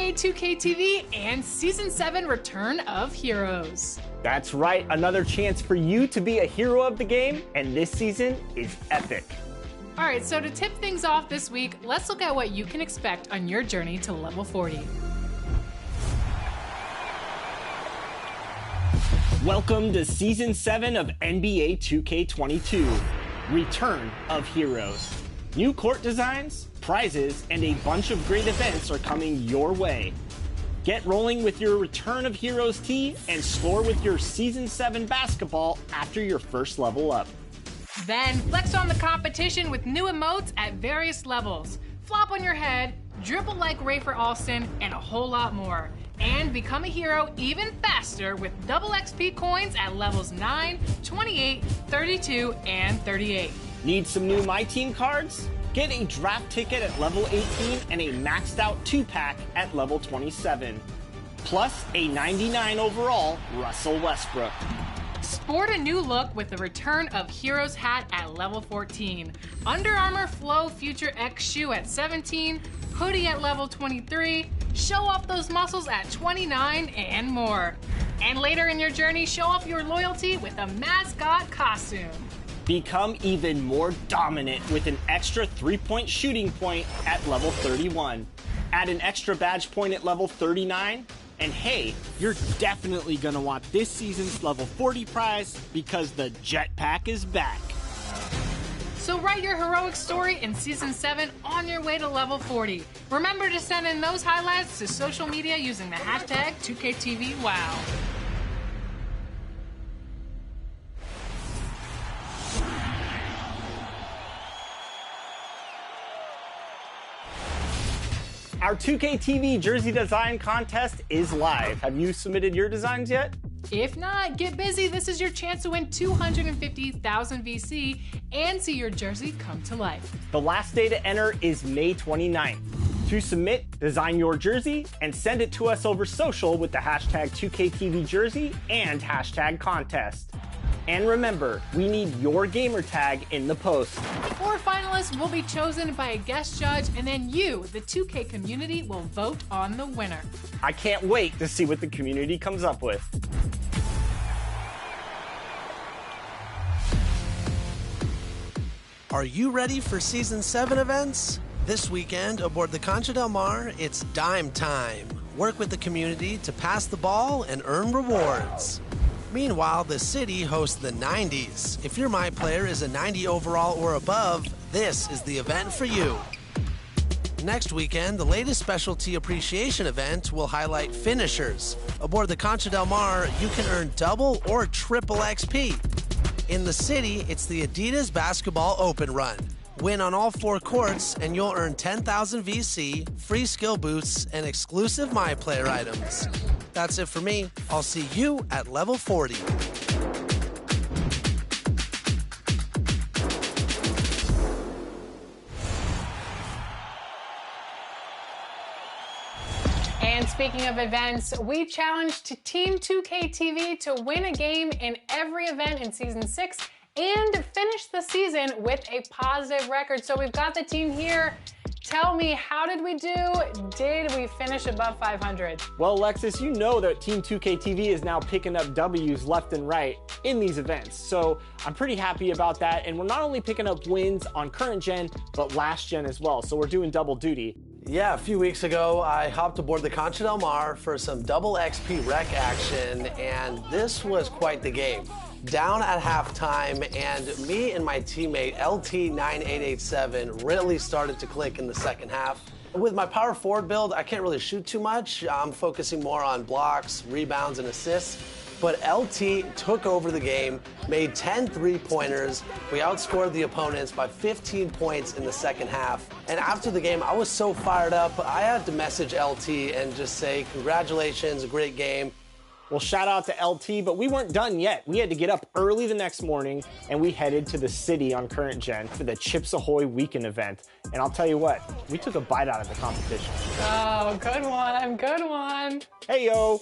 NBA 2K TV and Season 7 Return of Heroes. That's right, another chance for you to be a hero of the game, and this season is epic. Alright, so to tip things off this week, let's look at what you can expect on your journey to level 40. Welcome to Season 7 of NBA 2K22, Return of Heroes. New court designs, prizes, and a bunch of great events are coming your way. Get rolling with your Return of Heroes tee and score with your Season 7 basketball after your first level up. Then flex on the competition with new emotes at various levels. Flop on your head, dribble like Rafer Alston, and a whole lot more. And become a hero even faster with double XP coins at levels 9, 28, 32, and 38. Need some new My Team cards? Get a draft ticket at level 18 and a maxed out 2-pack at level 27. Plus a 99 overall Russell Westbrook. Sport a new look with the Return of Heroes hat at level 14. Under Armour Flow Future X shoe at 17. Hoodie at level 23. Show off those muscles at 29 and more. And later in your journey, show off your loyalty with a mascot costume. Become even more dominant with an extra 3-point shooting point at level 31. Add an extra badge point at level 39. And hey, you're definitely gonna want this season's level 40 prize because the jetpack is back. So write your heroic story in Season 7 on your way to level 40. Remember to send in those highlights to social media using the hashtag 2KTVWow. Our 2K TV jersey design contest is live. Have you submitted your designs yet? If not, get busy. This is your chance to win 250,000 VC and see your jersey come to life. The last day to enter is May 29th. To submit, design your jersey and send it to us over social with the hashtag 2KTVJersey and hashtag contest. And remember, we need your gamer tag in the post. 4 finalists will be chosen by a guest judge, and then you, the 2K community, will vote on the winner. I can't wait to see what the community comes up with. Are you ready for Season 7 events? This weekend aboard the Concha del Mar, it's dime time. Work with the community to pass the ball and earn rewards. Meanwhile, the city hosts the 90s. If your My Player is a 90 overall or above, this is the event for you. Next weekend, the latest specialty appreciation event will highlight finishers. Aboard the Concha del Mar, you can earn double or triple XP. In the city, it's the Adidas Basketball Open Run. Win on all 4 courts, and you'll earn 10,000 VC, free skill boosts, and exclusive My Player items. That's it for me. I'll see you at level 40. And speaking of events, we challenged Team 2K TV to win a game in every event in Season 6 and finish the season with a positive record. So we've got the team here. Tell me, how did we do? Did we finish above 500? Well, Alexis, you know that Team 2K TV is now picking up W's left and right in these events. So I'm pretty happy about that. And we're not only picking up wins on current gen, but last gen as well. So we're doing double duty. Yeah, a few weeks ago, I hopped aboard the Concha del Mar for some double XP rec action, and this was quite the game. Down at halftime, and me and my teammate LT9887 really started to click in the second half. With my power forward build, I can't really shoot too much. I'm focusing more on blocks, rebounds, and assists. But LT took over the game, made 10 three-pointers. We outscored the opponents by 15 points in the second half. And after the game, I was so fired up, I had to message LT and just say, congratulations, a great game. Well, shout out to LT, but we weren't done yet. We had to get up early the next morning, and we headed to the city on current gen for the Chips Ahoy weekend event. And I'll tell you what, we took a bite out of the competition. Oh, good one, good one. Hey, yo.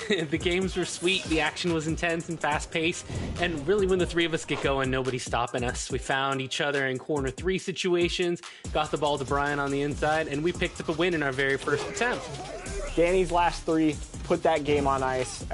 The games were sweet, the action was intense and fast-paced, and really when the three of us get going, nobody's stopping us. We found each other in corner 3 situations, got the ball to Brian on the inside, and we picked up a win in our very first attempt. Danny's last 3 put that game on ice.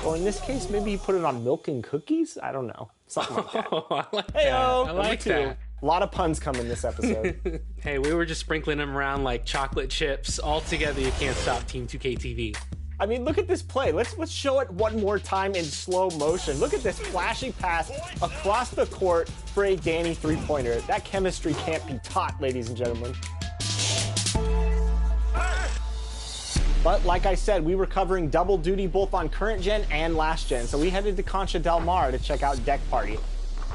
Well, in this case, maybe he put it on milk and cookies? I don't know. Something like that. Oh, I like Hey-o, that. I like that. A lot of puns coming this episode. Hey, we were just sprinkling them around like chocolate chips. All together, you can't stop Team 2K TV. I mean, look at this play. Let's show it one more time in slow motion. Look at this flashing pass across the court for a Danny three-pointer. That chemistry can't be taught, ladies and gentlemen. But like I said, we were covering double duty both on current gen and last gen, so we headed to Concha Del Mar to check out Deck Party.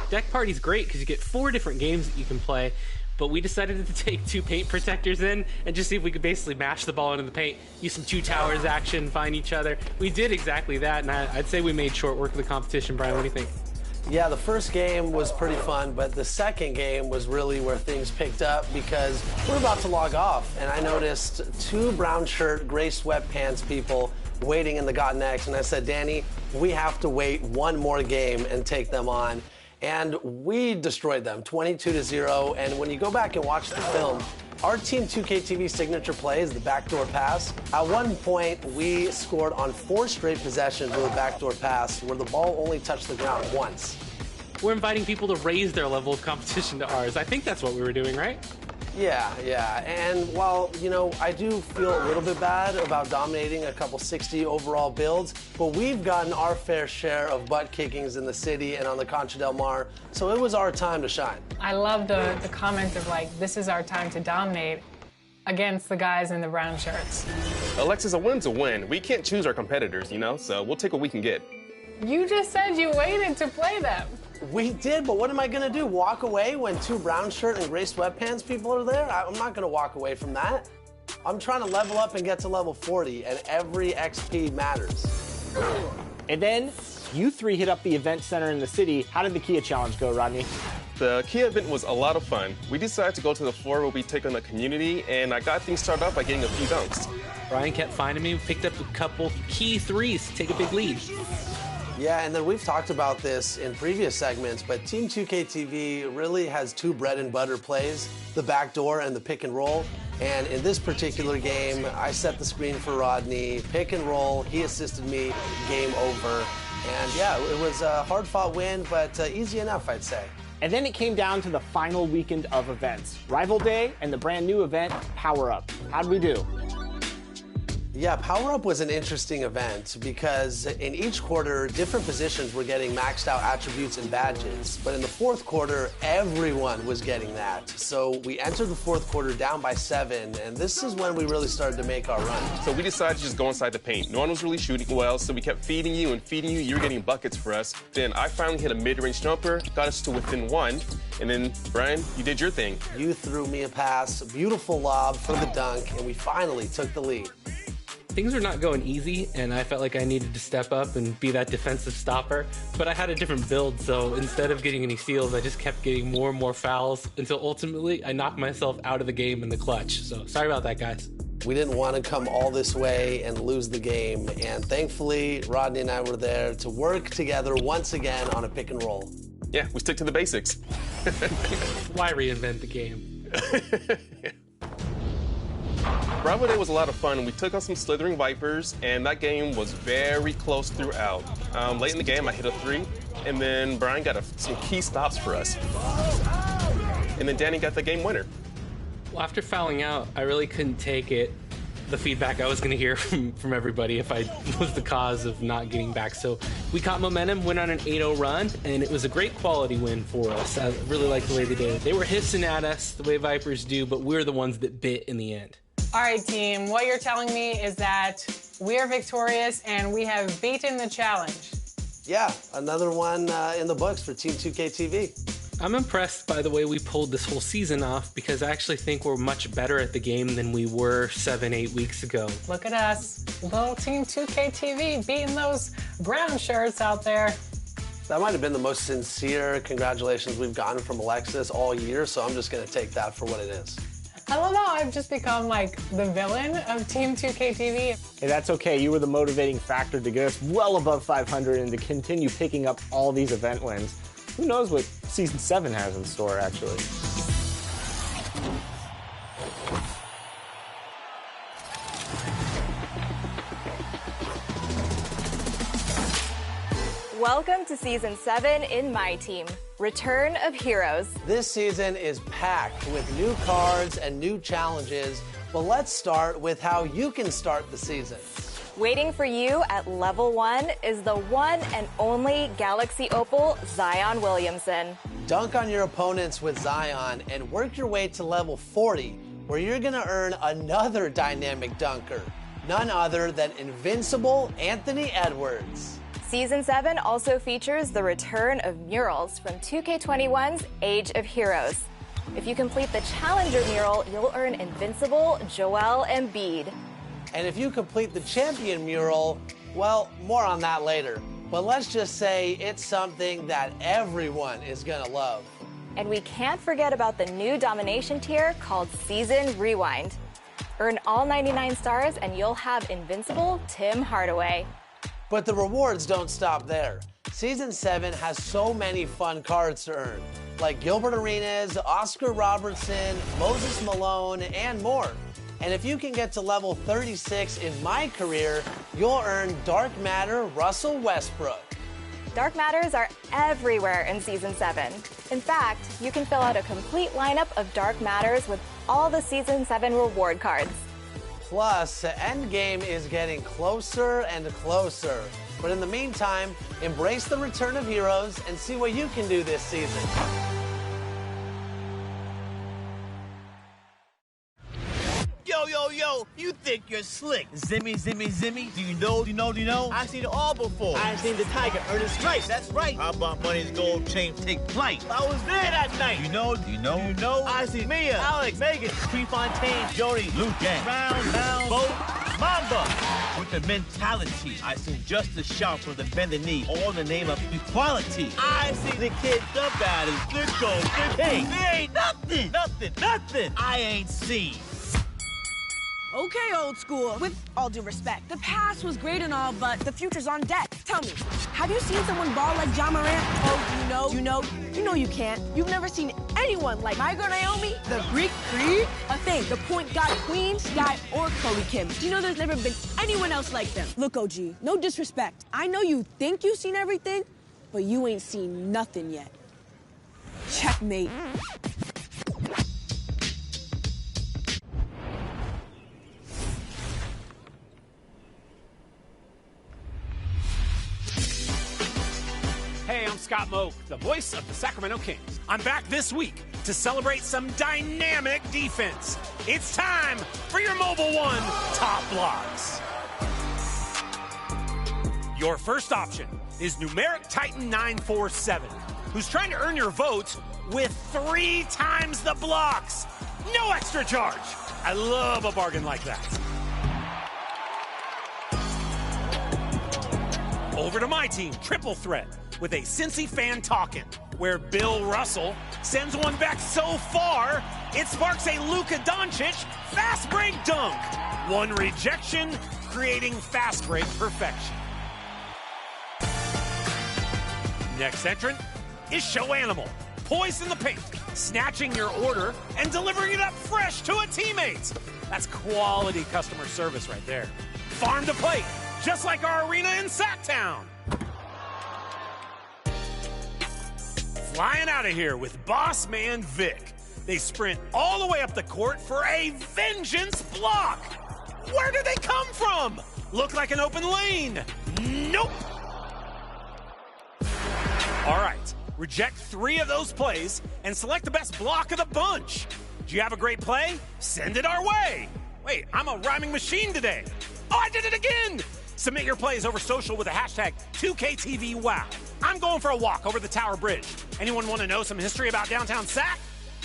Deck Party's great because you get 4 different games that you can play, but we decided to take 2 paint protectors in and just see if we could basically mash the ball into the paint, use some 2 towers action, find each other. We did exactly that, and I'd say we made short work of the competition. Brian, what do you think? Yeah, the first game was pretty fun, but the second game was really where things picked up because we're about to log off, and I noticed 2 brown shirt, gray sweatpants people waiting in the Got Next, and I said, Danny, we have to wait 1 more game and take them on. And we destroyed them, 22-0, and when you go back and watch the film, our Team 2K TV signature play is the backdoor pass. At one point, we scored on 4 straight possessions with a backdoor pass where the ball only touched the ground once. We're inviting people to raise their level of competition to ours. I think that's what we were doing, right? Yeah. And while, you know, I do feel a little bit bad about dominating a couple 60 overall builds, but we've gotten our fair share of butt kickings in the city and on the Concha Del Mar, so it was our time to shine. I love the comment of like, this is our time to dominate against the guys in the brown shirts. Alexis, a win's a win. We can't choose our competitors, you know, so we'll take what we can get. You just said you waited to play them. We did, but what am I gonna do? Walk away when 2 brown shirt and gray sweatpants people are there? I'm not gonna walk away from that. I'm trying to level up and get to level 40, and every XP matters. And then you 3 hit up the event center in the city. How did the Kia Challenge go, Rodney? The Kia event was a lot of fun. We decided to go to the floor where we take on the community, and I got things started off by getting a few dunks. Brian kept finding me, picked up a couple key 3s to take a big lead. Yeah, and then we've talked about this in previous segments, but Team 2K TV really has 2 bread and butter plays, the backdoor and the pick and roll. And in this particular game, I set the screen for Rodney, pick and roll, he assisted me, game over. And yeah, it was a hard-fought win, but easy enough, I'd say. And then it came down to the final weekend of events, Rival Day and the brand new event, Power Up. How'd we do? Yeah, Power Up was an interesting event because in each quarter, different positions were getting maxed out attributes and badges. But in the 4th quarter, everyone was getting that. So we entered the 4th quarter down by 7, and this is when we really started to make our run. So we decided to just go inside the paint. No one was really shooting well, so we kept feeding you and feeding you. You were getting buckets for us. Then I finally hit a mid-range jumper, got us to within 1. And then, Brian, you did your thing. You threw me a pass, a beautiful lob for the dunk, and we finally took the lead. Things were not going easy, and I felt like I needed to step up and be that defensive stopper, but I had a different build, so instead of getting any steals, I just kept getting more and more fouls until ultimately I knocked myself out of the game in the clutch. So sorry about that, guys. We didn't want to come all this way and lose the game, and thankfully, Rodney and I were there to work together once again on a pick and roll. Yeah, we stick to the basics. Why reinvent the game? Rival Day was a lot of fun. We took on some Slithering Vipers, and that game was very close throughout. Late in the game, I hit a 3, and then Brian got some key stops for us. And then Danny got the game winner. Well, after fouling out, I really couldn't take it, the feedback I was going to hear from everybody if I was the cause of not getting back. So we caught momentum, went on an 8-0 run, and it was a great quality win for us. I really liked the way they did it. They were hissing at us the way Vipers do, but we're the ones that bit in the end. All right, team, what you're telling me is that we are victorious and we have beaten the challenge. Yeah, another one in the books for Team 2K TV. I'm impressed by the way we pulled this whole season off because I actually think we're much better at the game than we were 7-8 weeks ago. Look at us, little Team 2K TV beating those brown shirts out there. That might have been the most sincere congratulations we've gotten from Alexis all year, so I'm just going to take that for what it is. I love how I've just become like the villain of Team 2K TV. Hey, that's okay. You were the motivating factor to get us well above 500 and to continue picking up all these event wins. Who knows what Season 7 has in store, actually. Welcome to Season 7 in My Team, Return of Heroes. This season is packed with new cards and new challenges, but let's start with how you can start the season. Waiting for you at level 1 is the one and only Galaxy Opal Zion Williamson. Dunk on your opponents with Zion and work your way to level 40, where you're going to earn another dynamic dunker, none other than Invincible Anthony Edwards. Season 7 also features the return of murals from 2K21's Age of Heroes. If you complete the Challenger mural, you'll earn Invincible Joel Embiid. And if you complete the Champion mural, well, more on that later. But let's just say it's something that everyone is gonna love. And we can't forget about the new domination tier called Season Rewind. Earn all 99 stars and you'll have Invincible Tim Hardaway. But the rewards don't stop there. Season 7 has so many fun cards to earn, like Gilbert Arenas, Oscar Robertson, Moses Malone, and more. And if you can get to level 36 in My Career, you'll earn Dark Matter Russell Westbrook. Dark Matters are everywhere in Season 7. In fact, you can fill out a complete lineup of Dark Matters with all the Season 7 reward cards. Plus, the endgame is getting closer and closer. But in the meantime, embrace the return of heroes and see what you can do this season. Yo, yo, yo, you think you're slick. Zimmy, zimmy, zimmy. Do you know? I've seen it all before. I've seen the tiger earn his stripes, that's right. How about Money's gold chain take flight? I was there that night. You know? I see Mia, Alex, Megan, Prefontaine, Jody, Luke, Round, Bo, Mamba. With the mentality, I seen Justice shout from the bend the knee, all in the name of equality. I see the kid, the baddest, the gold, the king. There ain't nothing I ain't seen. Okay, old school. With all due respect, the past was great and all, but the future's on deck. Tell me, have you seen someone ball like Ja Morant? Oh, you know you can't. You've never seen anyone like my girl Naomi, the Greek Freak, a thing, the point guard queen, Sky, or Chloe Kim. Do you know there's never been anyone else like them? Look, OG, no disrespect. I know you think you've seen everything, but you ain't seen nothing yet. Checkmate. Hey, I'm Scott Moak, the voice of the Sacramento Kings. I'm back this week to celebrate some dynamic defense. It's time for your Mobile One Top Blocks. Your first option is Numeric Titan 947, who's trying to earn your vote with 3 times the blocks. No extra charge. I love a bargain like that. Over to my team, Triple Threat, with a Cincy fan talking, where Bill Russell sends one back so far, it sparks a Luka Doncic fast break dunk. One rejection, creating fast break perfection. Next entrant is Show Animal, poised in the paint, snatching your order and delivering it up fresh to a teammate. That's quality customer service right there. Farm to plate, just like our arena in Sacktown. Flying out of here with Boss Man Vic. They sprint all the way up the court for a vengeance block. Where did they come from? Look like an open lane. Nope. All right, reject 3 of those plays and select the best block of the bunch. Do you have a great play? Send it our way. Wait, I'm a rhyming machine today. Oh, I did it again. Submit your plays over social with the hashtag 2KTVWow. I'm going for a walk over the Tower Bridge. Anyone want to know some history about downtown Sac?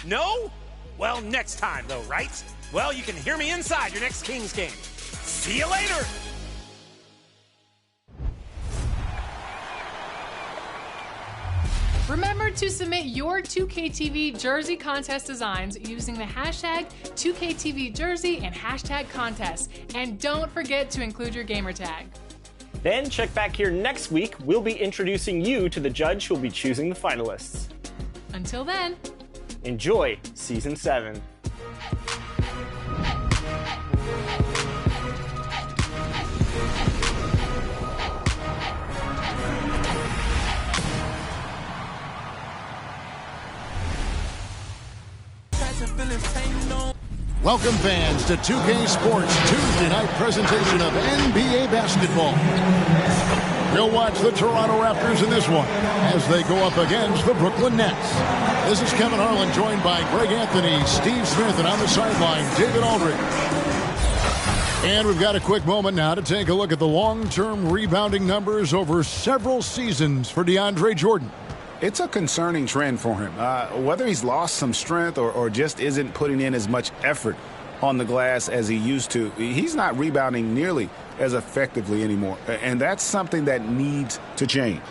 No? Well, next time though, right? Well, you can hear me inside your next Kings game. See you later. Remember to submit your 2KTV jersey contest designs using the hashtag 2KTVJersey and hashtag contest. And don't forget to include your gamer tag. Then check back here next week. We'll be introducing you to the judge who'll be choosing the finalists. Until then, enjoy Season 7. Welcome fans to 2K Sports Tuesday night presentation of NBA basketball. We'll watch the Toronto Raptors in this one as they go up against the Brooklyn Nets. This is Kevin Harlan joined by Greg Anthony, Steve Smith, and on the sideline, David Aldridge. And we've got a quick moment now to take a look at the long-term rebounding numbers over several seasons for DeAndre Jordan. It's a concerning trend for him. Whether he's lost some strength or just isn't putting in as much effort on the glass as he used to, he's not rebounding nearly as effectively anymore. And that's something that needs to change.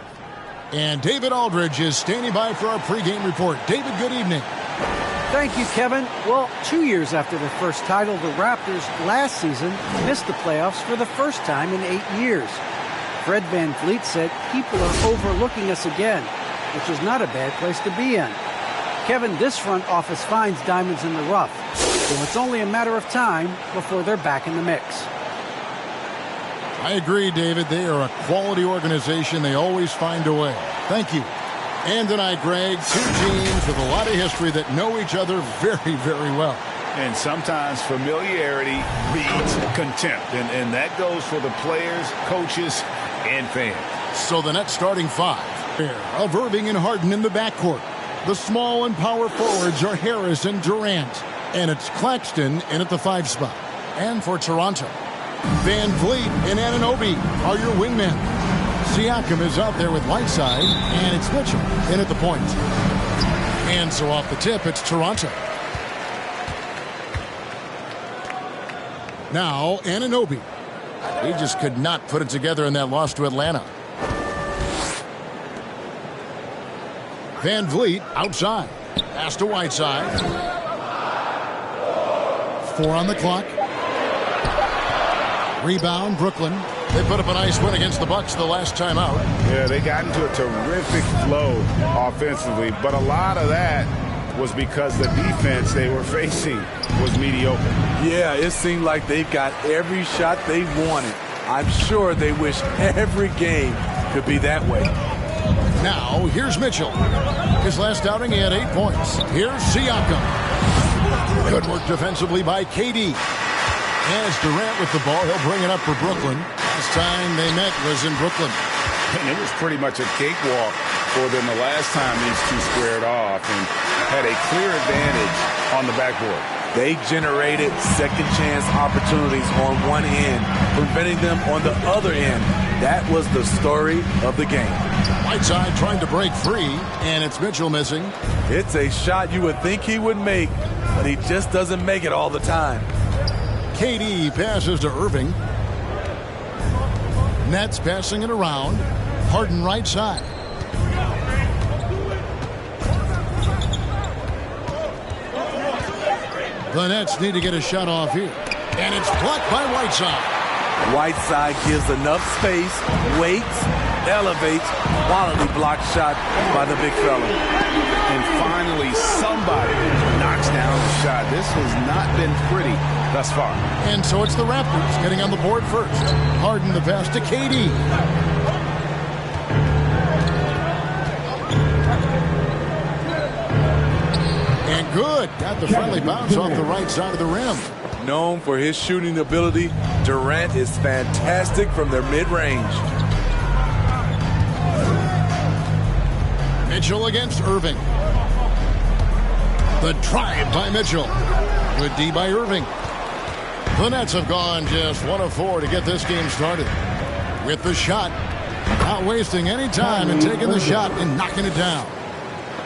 And David Aldridge is standing by for our pregame report. David, good evening. Thank you, Kevin. Well, 2 years after their first title, the Raptors last season missed the playoffs for the first time in 8 years. Fred VanVleet said people are overlooking us again, which is not a bad place to be in. Kevin, this front office finds diamonds in the rough, so it's only a matter of time before they're back in the mix. I agree, David. They are a quality organization. They always find a way. Thank you. And tonight, Greg, two teams with a lot of history that know each other very, very well. And sometimes familiarity breeds contempt, and that goes for the players, coaches, and fans. So the Nets starting five of Irving and Harden in the backcourt. The small and power forwards are Harris and Durant. And it's Claxton in at the 5 spot. And for Toronto, VanVleet and Anunoby are your wingmen. Siakam is out there with Whiteside, and it's Mitchell in at the point. And so off the tip, it's Toronto. Now, Anunoby. He just could not put it together in that loss to Atlanta. VanVleet outside. Pass to Whiteside. 4 on the clock. Rebound, Brooklyn. They put up a nice win against the Bucks the last time out. Yeah, they got into a terrific flow offensively, but a lot of that was because the defense they were facing was mediocre. Yeah, it seemed like they got every shot they wanted. I'm sure they wish every game could be that way. Now, here's Mitchell. His last outing, he had 8 points. Here's Siakam. Good work defensively by KD. As Durant with the ball, he'll bring it up for Brooklyn. Last time they met was in Brooklyn. And it was pretty much a cakewalk for them the last time these two squared off and had a clear advantage on the backboard. They generated second chance opportunities on one end, preventing them on the other end. That was the story of the game. Whiteside trying to break free, and it's Mitchell missing. It's a shot you would think he would make, but he just doesn't make it all the time. KD passes to Irving. Nets passing it around. Harden right side. The Nets need to get a shot off here. And it's blocked by Whiteside. Whiteside gives enough space, waits, elevates, quality block shot by the big fella. And finally, somebody knocks down the shot. This has not been pretty thus far. And so it's the Raptors getting on the board first. Harden the pass to KD. And good. Got the friendly bounce off the right side of the rim. Known for his shooting ability, Durant is fantastic from their mid-range. Mitchell against Irving. The drive by Mitchell. Good D by Irving. The Nets have gone just 1 of 4 to get this game started. With the shot. Not wasting any time and taking the shot and knocking it down.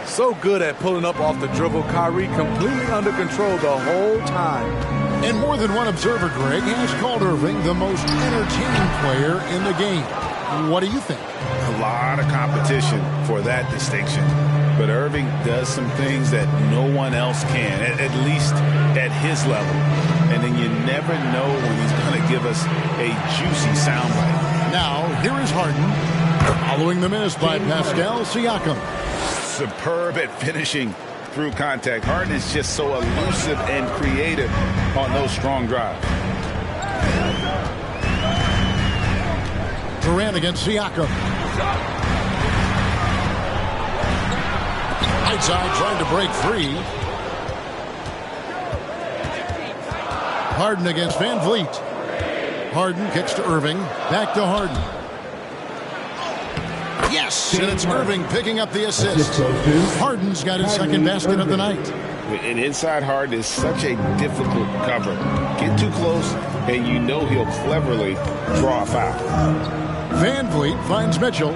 So good at pulling up off the dribble. Kyrie completely under control the whole time. And more than one observer, Greg, has called Irving the most entertaining player in the game. What do you think? A lot of competition for that distinction. But Irving does some things that no one else can, at least at his level. And then you never know when he's going to give us a juicy soundbite. Now, here is Harden, following the miss by Pascal Siakam. Superb at finishing through contact. Harden is just so elusive and creative on those strong drives. Durant against Siakam. Whiteside trying to break free. Harden against Van Vliet. Harden kicks to Irving. Back to Harden. Yes, and it's Irving picking up the assist. Harden's got his second basket of the night. And inside Harden is such a difficult cover. Get too close, and you know he'll cleverly draw a foul. Van Vliet finds Mitchell.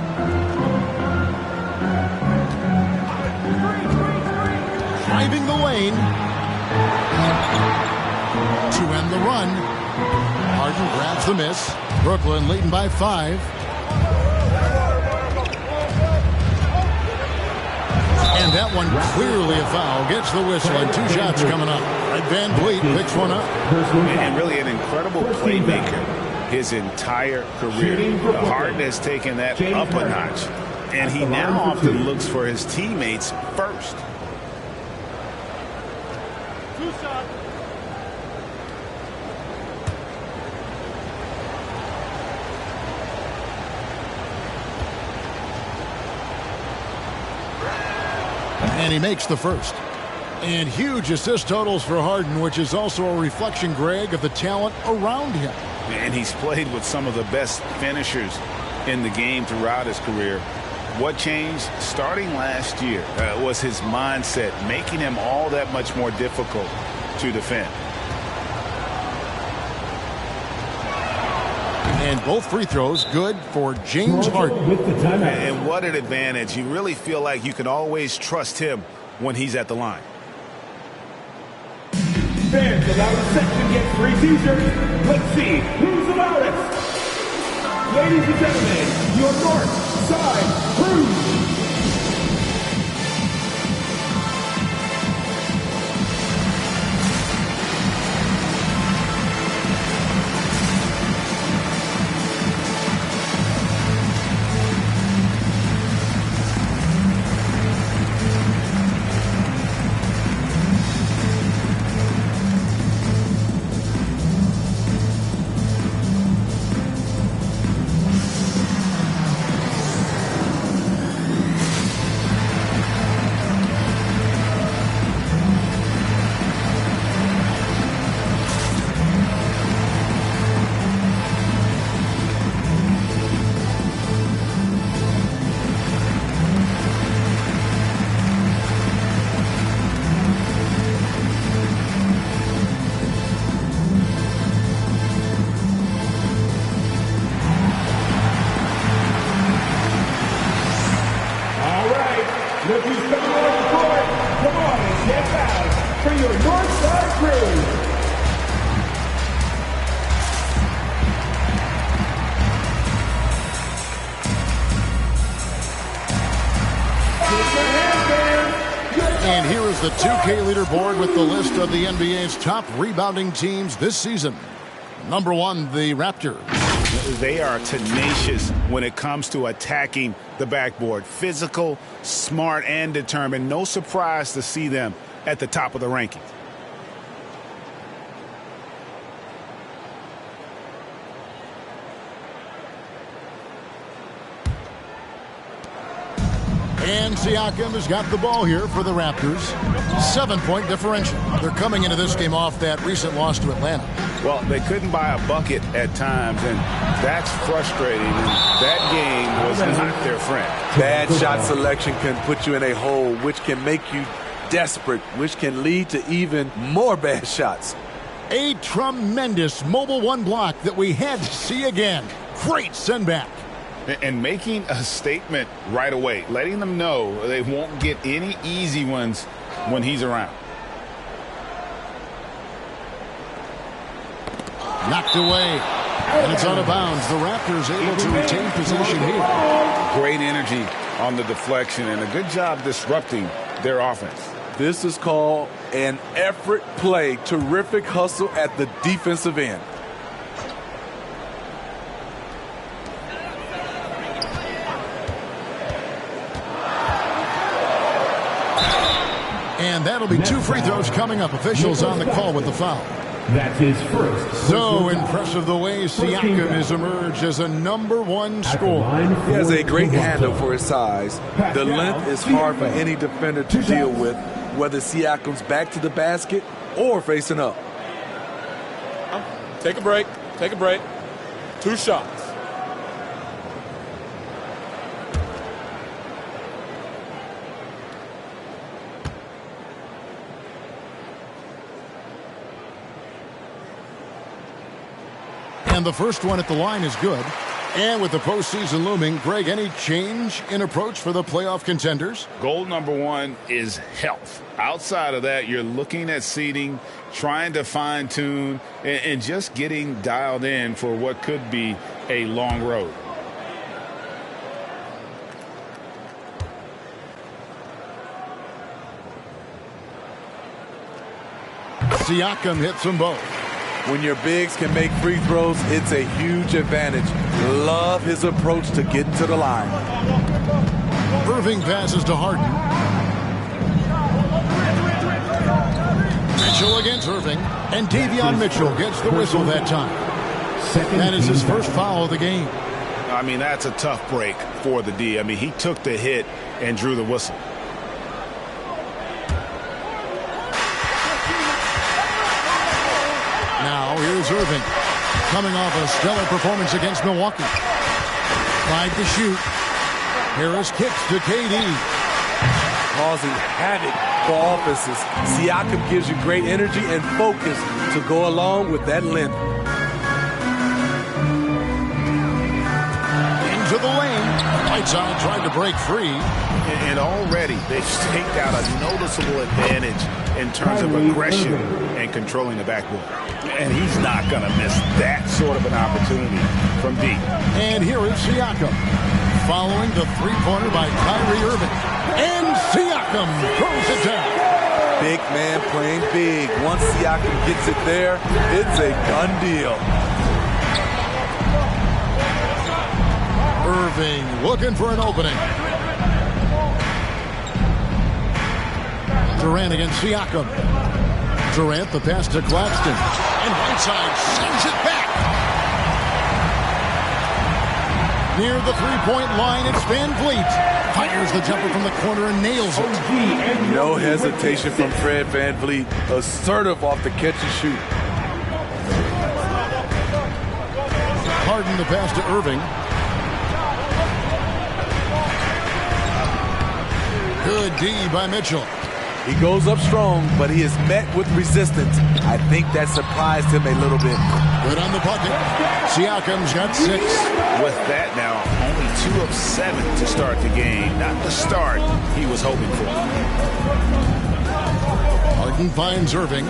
Driving the lane. To end the run. Harden grabs the miss. Brooklyn leading by 5. And that one clearly a foul. Gets the whistle and 2 shots coming up. Van Vliet picks one up. And really an incredible playmaker his entire career. Harden has taken that up a notch. And he now often looks for his teammates first. And he makes the first. And huge assist totals for Harden, which is also a reflection, Greg, of the talent around him. And he's played with some of the best finishers in the game throughout his career. What changed starting last year was his mindset, making him all that much more difficult to defend. And both free throws good for James Harden. And what an advantage. You really feel like you can always trust him when he's at the line. Fans, the loudest section gets 3 t-shirts. Let's see who's the loudest. Ladies and gentlemen, your North Side Crew. And here is the 2K leaderboard with the list of the NBA's top rebounding teams this season. Number 1, the Raptors. They are tenacious when it comes to attacking the backboard. Physical, smart, and determined. No surprise to see them at the top of the rankings. And Siakam has got the ball here for the Raptors. 7-point differential. They're coming into this game off that recent loss to Atlanta. Well, they couldn't buy a bucket at times, and that's frustrating. And that game was not their friend. Bad shot selection can put you in a hole, which can make you desperate, which can lead to even more bad shots. A tremendous mobile 1 block that we had to see again. Great send back. And making a statement right away, letting them know they won't get any easy ones when he's around. Knocked away, and it's out of bounds. The Raptors able to retain possession here. Great energy on the deflection, and a good job disrupting their offense. This is called an effort play. Terrific hustle at the defensive end. And that'll be 2 free throws coming up. Officials on the call with the foul. That's his first. So impressive the way Siakam has emerged as a #1 scorer. He has a great handle for his size. The length is hard for any defender to deal with, whether Siakam's back to the basket or facing up. Take a break. Take a break. 2 shots. And the first one at the line is good. And with the postseason looming, Greg, any change in approach for the playoff contenders? Goal number 1 is health. Outside of that, you're looking at seeding, trying to fine-tune, and just getting dialed in for what could be a long road. Siakam hits them both. When your bigs can make free throws, it's a huge advantage. Love his approach to getting to the line. Irving passes to Harden. Mitchell against Irving. And Davion Mitchell gets the whistle that time. That is his first foul of the game. I mean, that's a tough break for the D. I mean, he took the hit and drew the whistle. Now here's Irving, coming off a stellar performance against Milwaukee. Tried to shoot. Harris kicks to KD. Causing havoc for offenses. Siakam gives you great energy and focus to go along with that limp. Into the lane. Whiteside tried to break free. And already they've staked out a noticeable advantage in terms of aggression and controlling the backboard. And he's not going to miss that sort of an opportunity from deep. And here is Siakam, following the three-pointer by Kyrie Irving. And Siakam throws it down. Big man playing big. Once Siakam gets it there, it's a done deal. Irving looking for an opening. Durant against Siakam. Durant, the pass to Claxton. And Whiteside sends it back. Near the three-point line, it's Van Vliet. Fires the jumper from the corner and nails it. No hesitation from Fred Van Vliet. Assertive off the catch and shoot. Harden the pass to Irving. Good D by Mitchell. He goes up strong, but he is met with resistance. I think that surprised him a little bit. Good on the bucket. Siakam's got 6. With that now, only 2 of 7 to start the game. Not the start he was hoping for. Harden finds Irving.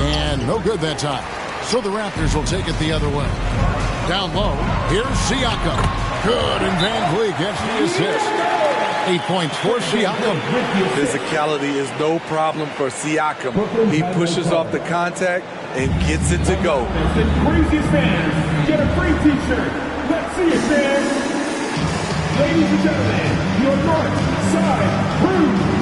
And no good that time. So the Raptors will take it the other way. Down low, here's Siakam. Good, and Van Vliet gets the assist. 8 points for Siakam. Physicality is no problem for Siakam. He pushes off the contact and gets it to go. The craziest fans get a free t-shirt. Let's see it, fans. Ladies and gentlemen, your North Side Crew.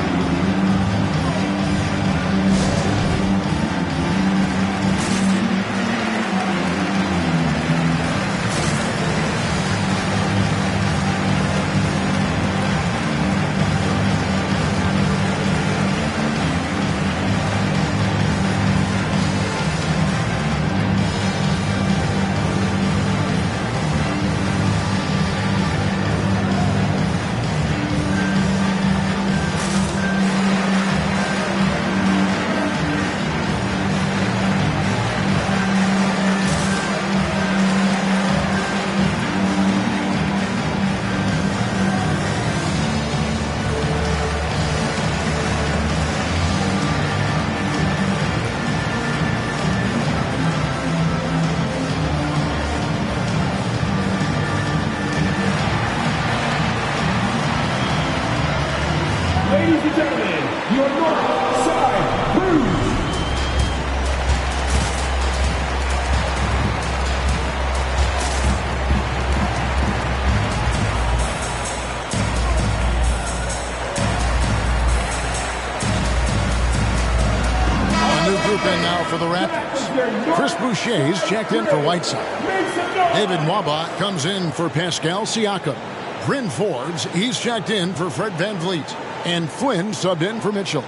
Ladies and gentlemen, your North Side Crew. A new group in now for the Raptors. Chris Boucher's checked in for Whiteside. David Nwaba comes in for Pascal Siakam. Bryn Forbes, he's checked in for Fred Van Vliet. And Flynn subbed in for Mitchell.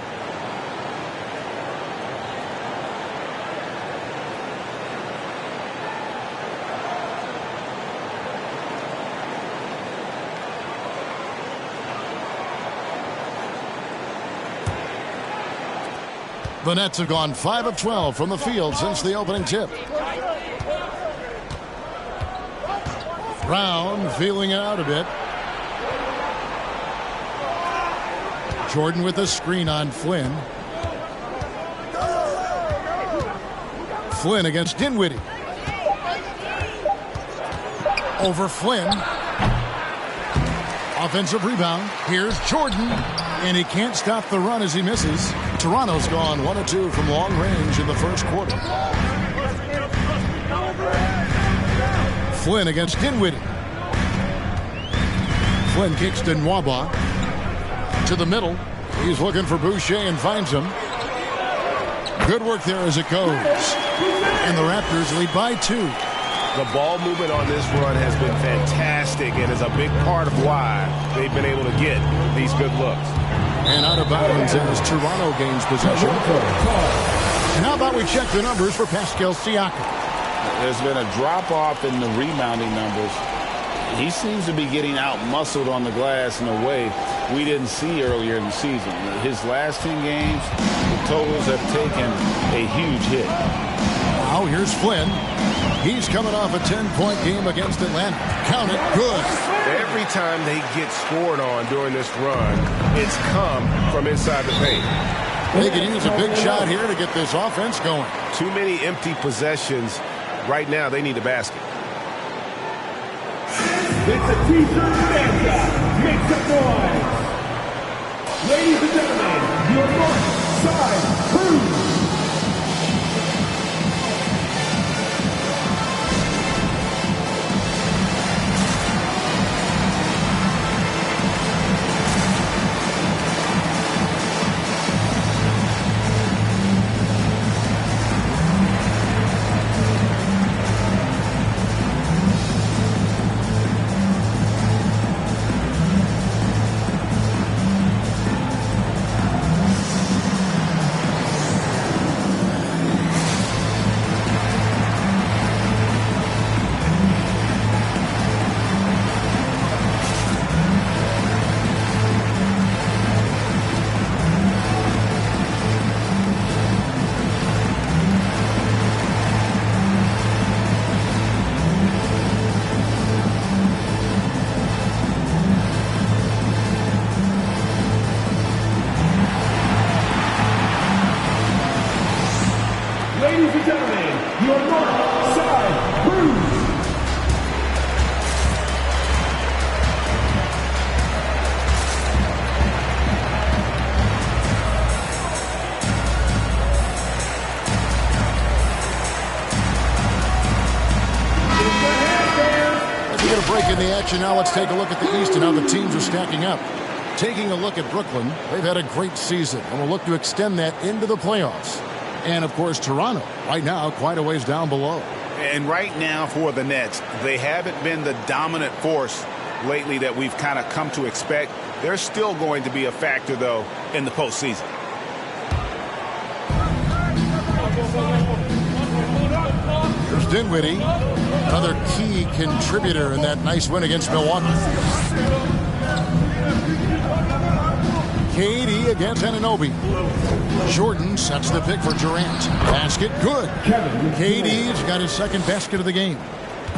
The Nets have gone 5 of 12 from the field since the opening tip. Brown feeling it out a bit. Jordan with a screen on Flynn. Flynn against Dinwiddie. Over Flynn. Offensive rebound. Here's Jordan. And he can't stop the run as he misses. Toronto's gone 1 of 2 from long range in the first quarter. Flynn against Dinwiddie. Flynn kicks to Nwaba. To the middle. He's looking for Boucher and finds him. Good work there as it goes. And the Raptors lead by 2. The ball movement on this run has been fantastic and is a big part of why they've been able to get these good looks. And out of bounds as Toronto gains possession. And how about we check the numbers for Pascal Siakam? There's been a drop-off in the rebounding numbers. He seems to be getting out-muscled on the glass in a way we didn't see earlier in the season. His last 10 games, the totals have taken a huge hit. Now here's Flynn. He's coming off a 10-point game against Atlanta. Count it, good. Every time they get scored on during this run, it's come from inside the paint. They can use a big shot here to get this offense going. Too many empty possessions. Right now, they need a basket. It's a t-shirt stanza. Make some noise. Ladies and gentlemen, your North Side Crew. Ladies and gentlemen, your North Side Crew. Let's get a break in the action now. Let's take a look at the East and how the teams are stacking up. Taking a look at Brooklyn, they've had a great season and will look to extend that into the playoffs. And, of course, Toronto, right now, quite a ways down below. And right now for the Nets, they haven't been the dominant force lately that we've kind of come to expect. They're still going to be a factor, though, in the postseason. Here's Dinwiddie, another key contributor in that nice win against Milwaukee. KD against Anunoby. Jordan sets the pick for Durant. Basket, good. KD's got his second basket of the game.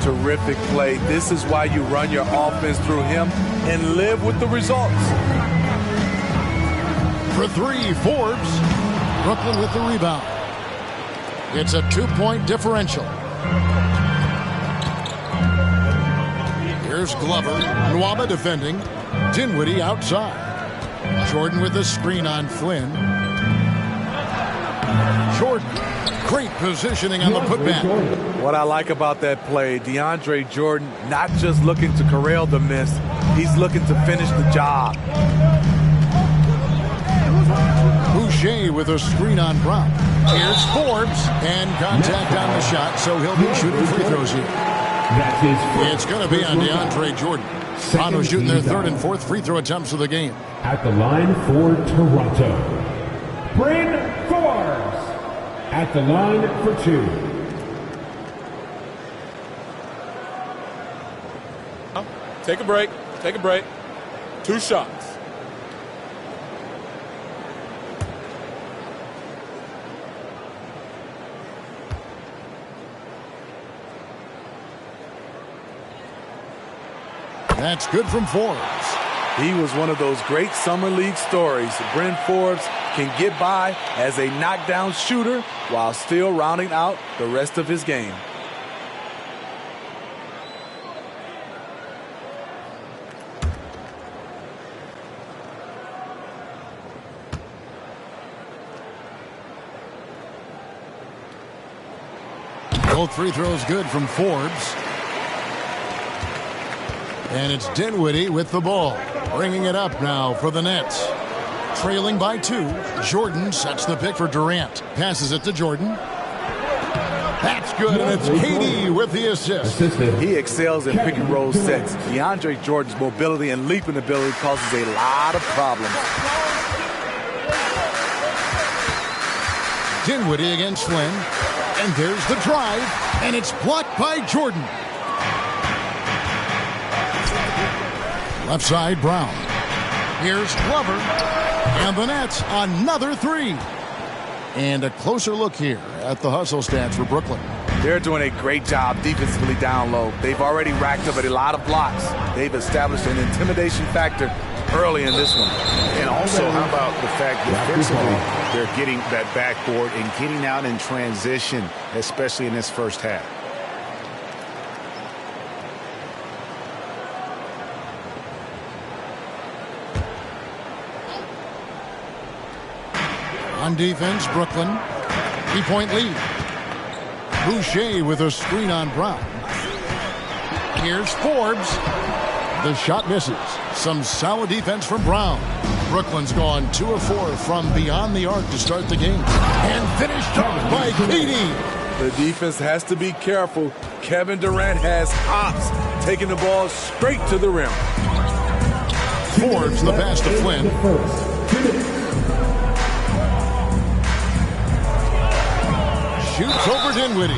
Terrific play. This is why you run your offense through him and live with the results. For 3, Forbes. Brooklyn with the rebound. It's a 2-point differential. Here's Glover. Nwaba defending. Dinwiddie outside. Jordan with the screen on Flynn. Jordan, great positioning on the putback. What I like about that play, DeAndre Jordan not just looking to corral the miss, he's looking to finish the job. Boucher with a screen on Brown. Here's Forbes, and contact on the shot, so he'll be shooting free throws here. It's going to be on DeAndre Jordan. Toronto shooting their third and fourth free throw attempts of the game. At the line for Toronto, Bryn Forbes. At the line for 2. Take a break. Take a break. 2 shots. That's good from Forbes. He was one of those great summer league stories. Bryn Forbes can get by as a knockdown shooter while still rounding out the rest of his game. Both free throws good from Forbes. And it's Dinwiddie with the ball. Bringing it up now for the Nets. Trailing by 2. Jordan sets the pick for Durant. Passes it to Jordan. That's good, and it's KD with the assist. He excels in pick and roll sets. DeAndre Jordan's mobility and leaping ability causes a lot of problems. Dinwiddie against Flynn. And there's the drive, and it's blocked by Jordan. Left side, Brown. Here's Glover. And the Nets, another 3. And a closer look here at the hustle stats for Brooklyn. They're doing a great job defensively down low. They've already racked up a lot of blocks. They've established an intimidation factor early in this one. And also, how about the fact that defensively they're getting that backboard and getting out in transition, especially in this first half. On defense, Brooklyn. 3-point lead. Boucher with a screen on Brown. Here's Forbes. The shot misses. Some solid defense from Brown. Brooklyn's gone 2 of 4 from beyond the arc to start the game. And finished off by KD. The defense has to be careful. Kevin Durant has hops, taking the ball straight to the rim. Forbes the pass to Flynn. Shoots over Dinwiddie.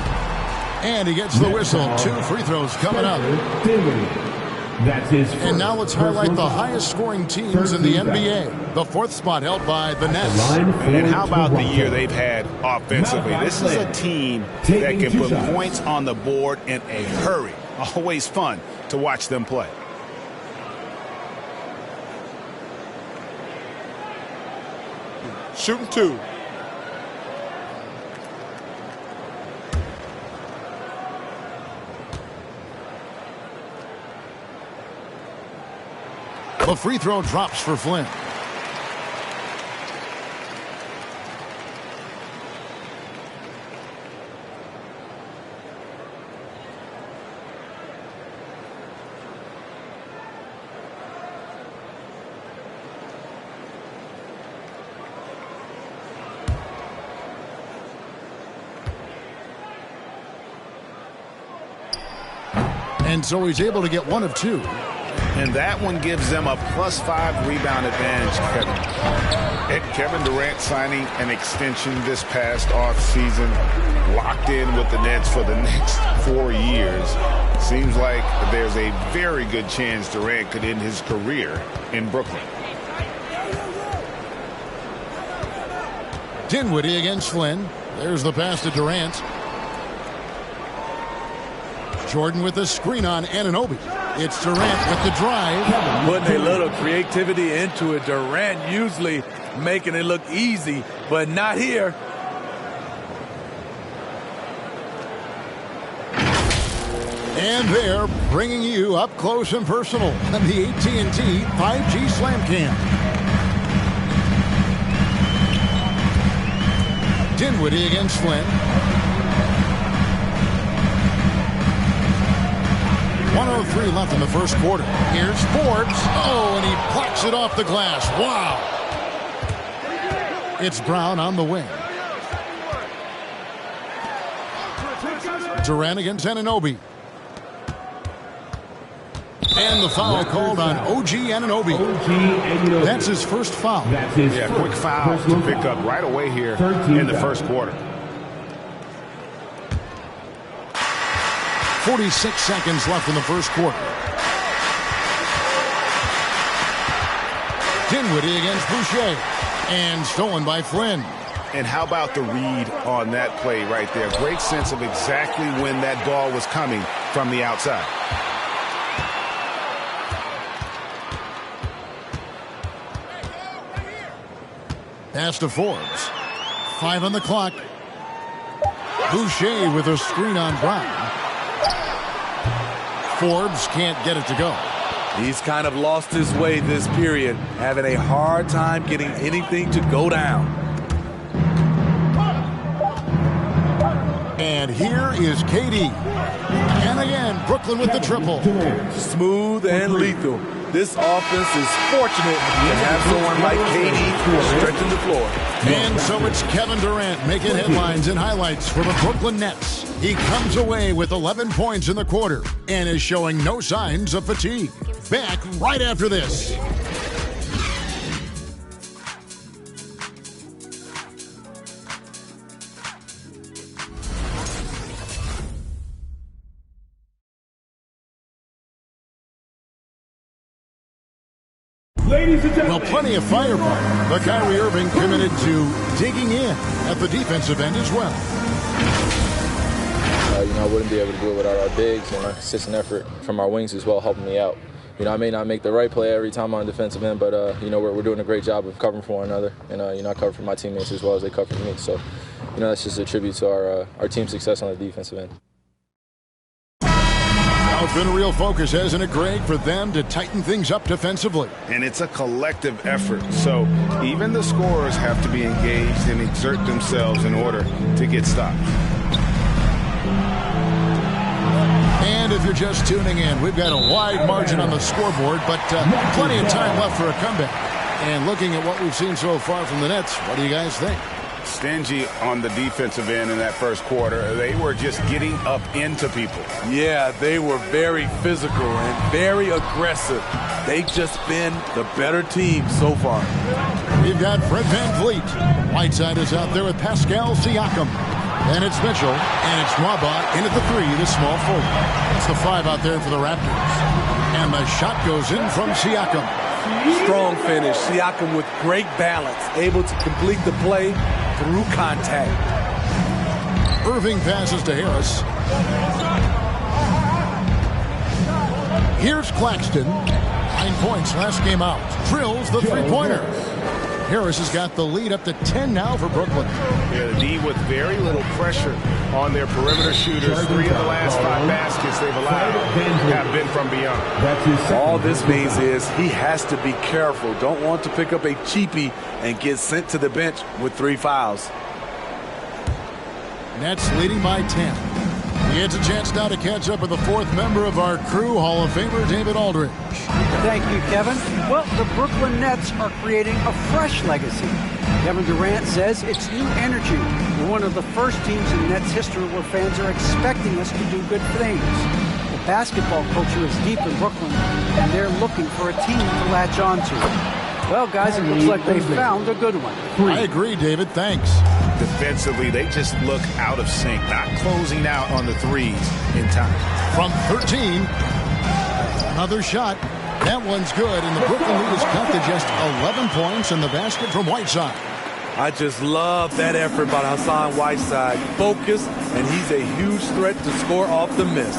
And he gets the whistle. 2 free throws coming up. That's his first. And now let's highlight the highest scoring teams in the NBA. The 4th spot held by the Nets. And how about the year they've had offensively? This is a team that can put points on the board in a hurry. Always fun to watch them play. Shooting 2. The free throw drops for Flynn. And so he's able to get 1 of 2. And that one gives them a +5 rebound advantage, Kevin. And Kevin Durant signing an extension this past offseason, locked in with the Nets for the next 4 years. Seems like there's a very good chance Durant could end his career in Brooklyn. Dinwiddie against Flynn. There's the pass to Durant. Jordan with the screen on Anunoby. It's Durant with the drive. Putting a little creativity into it. Durant usually making it look easy, but not here. And they're bringing you up close and personal on the AT&T 5G Slam Cam. Dinwiddie against Flynn. 1:03 left in the first quarter. Here's Forbes. Oh, and he plucks it off the glass. Wow. It's Brown on the wing. Durant against Anunoby. And the foul called on OG Anunoby. That's his first foul. Yeah, quick foul to pick up right away here in the first quarter. 46 seconds left in the first quarter. Dinwiddie against Boucher. And stolen by Flynn. And how about the read on that play right there? Great sense of exactly when that ball was coming from the outside. Pass to Forbes. 5 on the clock. Boucher with a screen on Brown. Forbes can't get it to go. He's kind of lost his way this period, having a hard time getting anything to go down. And here is KD. And again, Brooklyn with the triple. Smooth and lethal. This offense is fortunate to have someone like KD stretching the floor. And so it's Kevin Durant making headlines and highlights for the Brooklyn Nets. He comes away with 11 points in the quarter and is showing no signs of fatigue. Back right after this. Ladies and gentlemen. Well, plenty of firepower, but Kyrie Irving committed to digging in at the defensive end as well. I wouldn't be able to do it without our bigs and our consistent effort from our wings as well, helping me out. I may not make the right play every time on the defensive end, but we're doing a great job of covering for one another, and I cover for my teammates as well as they cover for me. So, that's just a tribute to our team's success on the defensive end. Now it's been a real focus, hasn't it, Greg, for them to tighten things up defensively? And it's a collective effort. So even the scorers have to be engaged and exert themselves in order to get stops. And if you're just tuning in, we've got a wide margin on the scoreboard, but plenty of time left for a comeback. And looking at what we've seen so far from the Nets, what do you guys think? Stingy on the defensive end in that first quarter. They were just getting up into people. Yeah, they were very physical and very aggressive. They've just been the better team so far. We've got Fred VanVleet. Whiteside is out there with Pascal Siakam. And it's Mitchell, and it's Nwaba in at the 3, the small forward. It's the 5 out there for the Raptors. And the shot goes in from Siakam. Strong finish. Siakam with great balance, able to complete the play through contact. Irving passes to Harris. Here's Claxton. 9 points last game out. Drills the three-pointer. Harris has got the lead up to 10 now for Brooklyn. Yeah, the D with very little pressure on their perimeter shooters. 3 of the last 5 baskets they've allowed have been from beyond. All this means is he has to be careful. Don't want to pick up a cheapie and get sent to the bench with 3 fouls. Nets leading by 10. He gets a chance now to catch up with the 4th member of our crew, Hall of Famer David Aldridge. Thank you, Kevin. Well, the Brooklyn Nets are creating a fresh legacy. Kevin Durant says it's new energy. We're one of the first teams in Nets history where fans are expecting us to do good things. The basketball culture is deep in Brooklyn, and they're looking for a team to latch on to. Well, guys, it looks like they found a good one. I agree, David. Thanks. Defensively, they just look out of sync, not closing out on the threes in time. From 13, another shot. That one's good, and the Brooklyn lead is cut to just 11 points in the basket from Whiteside. I just love that effort by Hassan Whiteside. Focused, and he's a huge threat to score off the miss.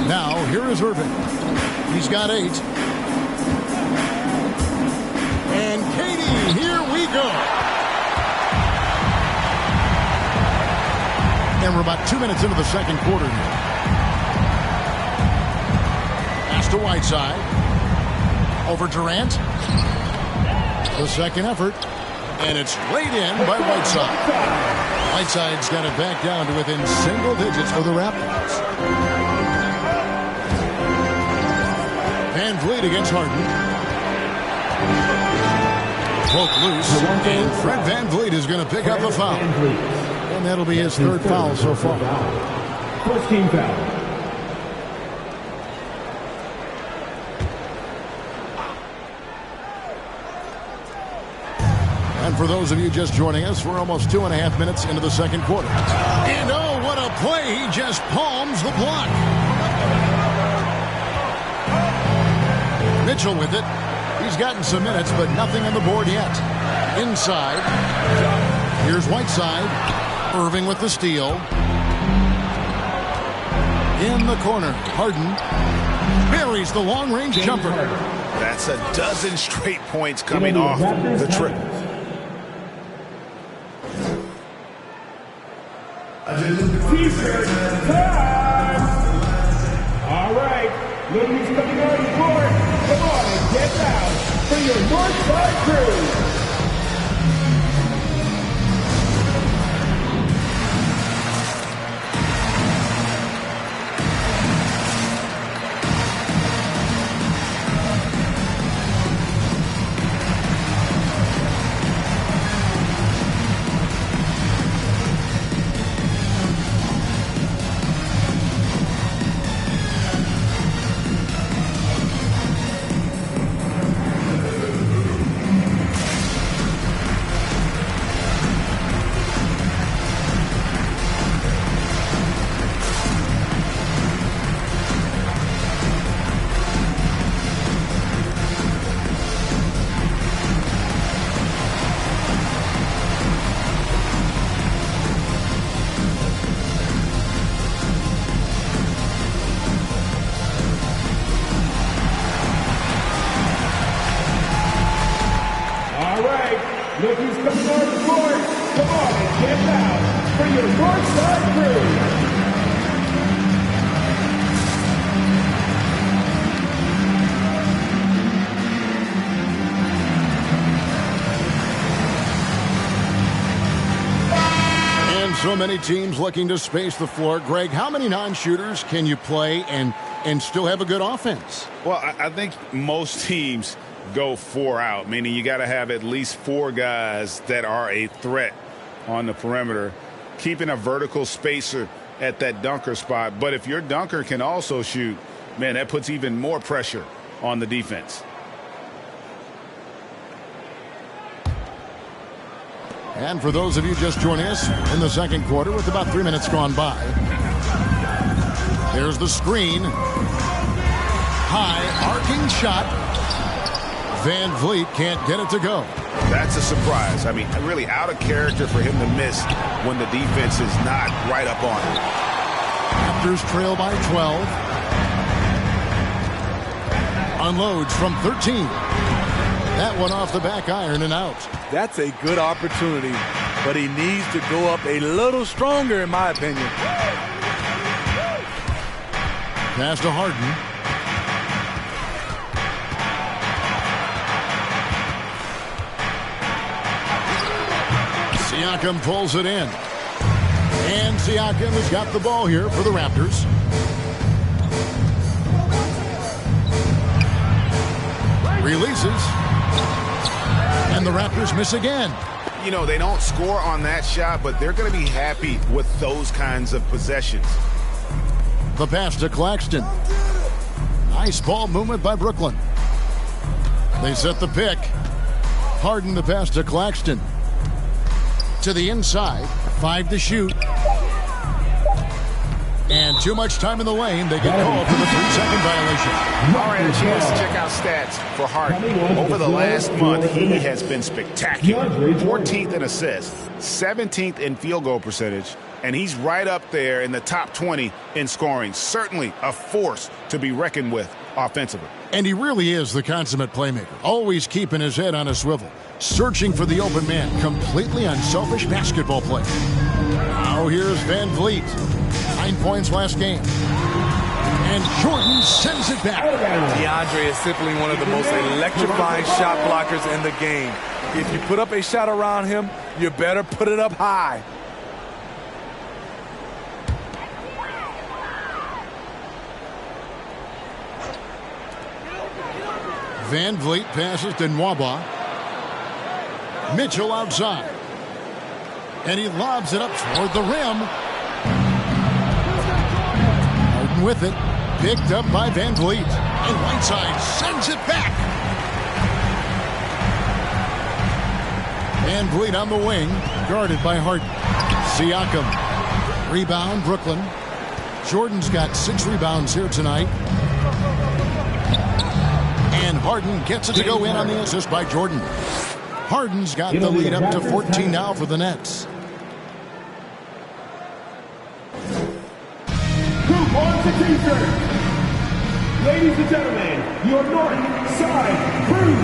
Now, here is Irving. He's got 8. And Katie, here we go. And we're about 2 minutes into the second quarter now. Pass to Whiteside. Over Durant. The second effort. And it's laid in by Whiteside. Whiteside's got it back down to within single digits for the Raptors. VanVleet against Harden. Broke loose, and Fred VanVleet is going to pick up the foul. And that'll be his 3rd foul so far. First team foul. And for those of you just joining us, we're almost 2.5 minutes into the second quarter. And oh, what a play. He just palms the block. Mitchell with it. He's gotten some minutes, but nothing on the board yet. Inside. Here's Whiteside. Irving with the steal. In the corner. Harden buries the long-range jumper. That's a dozen straight points coming off the triple. T-shirt time! All right, ladies coming on the court, come on and get down for your Northside crew. Look who's coming on the court. Come on and get down for your Northside crew. And so many teams looking to space the floor. Greg, how many non-shooters can you play and still have a good offense? Well, I think most teams go 4 out, meaning you got to have at least 4 guys that are a threat on the perimeter, keeping a vertical spacer at that dunker spot. But if your dunker can also shoot, man, that puts even more pressure on the defense. And for those of you just joining us in the second quarter with about 3 minutes gone by, there's the screen. High arcing shot. Van Vliet can't get it to go. That's a surprise. I mean, really out of character for him to miss when the defense is not right up on him. Raptors trail by 12. Unloads from 13. That one off the back iron and out. That's a good opportunity, but he needs to go up a little stronger, in my opinion. Pass to Harden. Siakam pulls it in. And Siakam has got the ball here for the Raptors. Releases. And the Raptors miss again. You know, they don't score on that shot, but they're going to be happy with those kinds of possessions. The pass to Claxton. Nice ball movement by Brooklyn. They set the pick. Harden the pass to Claxton. To the inside. 5 to shoot. And too much time in the lane. They get called for the 3-second violation. All right, a chance to check out stats for Harden. Over the last month, he has been spectacular. 14th in assists, 17th in field goal percentage, and he's right up there in the top 20 in scoring. Certainly a force to be reckoned with offensively. And he really is the consummate playmaker. Always keeping his head on a swivel. Searching for the open man. Completely unselfish basketball play. Now here's Van Vliet. 9 points last game. And Jordan sends it back. DeAndre is simply one of the most electrifying shot blockers in the game. If you put up a shot around him, you better put it up high. Van Vliet passes to Nwaba. Mitchell outside. And he lobs it up toward the rim. Harden with it. Picked up by Van Vliet. And Whiteside sends it back. Van Vliet on the wing, guarded by Harden. Siakam. Rebound, Brooklyn. Jordan's got 6 rebounds here tonight. And Harden gets it to go in on the assist by Jordan. Harden's got the lead up to 14 now for the Nets. Who wants a t-shirt? Ladies and gentlemen, your North Side Crew.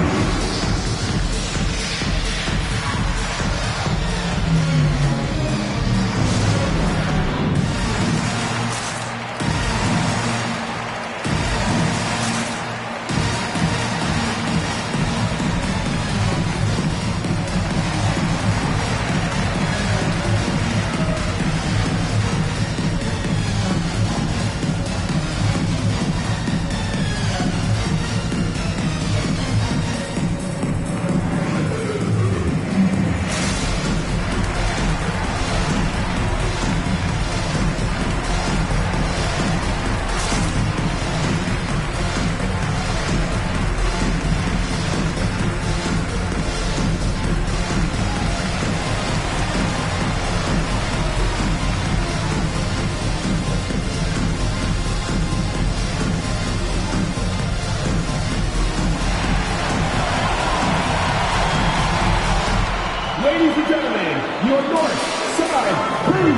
Ladies and gentlemen, your North Side Crew.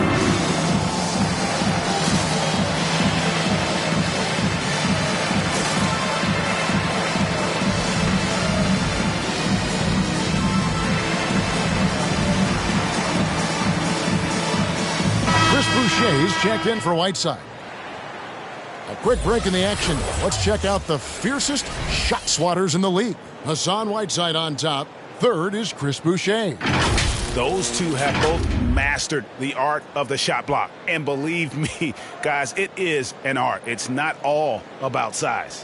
Chris Boucher's checked in for Whiteside. A quick break in the action. Let's check out the fiercest shot swatters in the league. Hassan Whiteside on top. Third is Chris Boucher. Those two have both mastered the art of the shot block. And believe me, guys, it is an art. It's not all about size.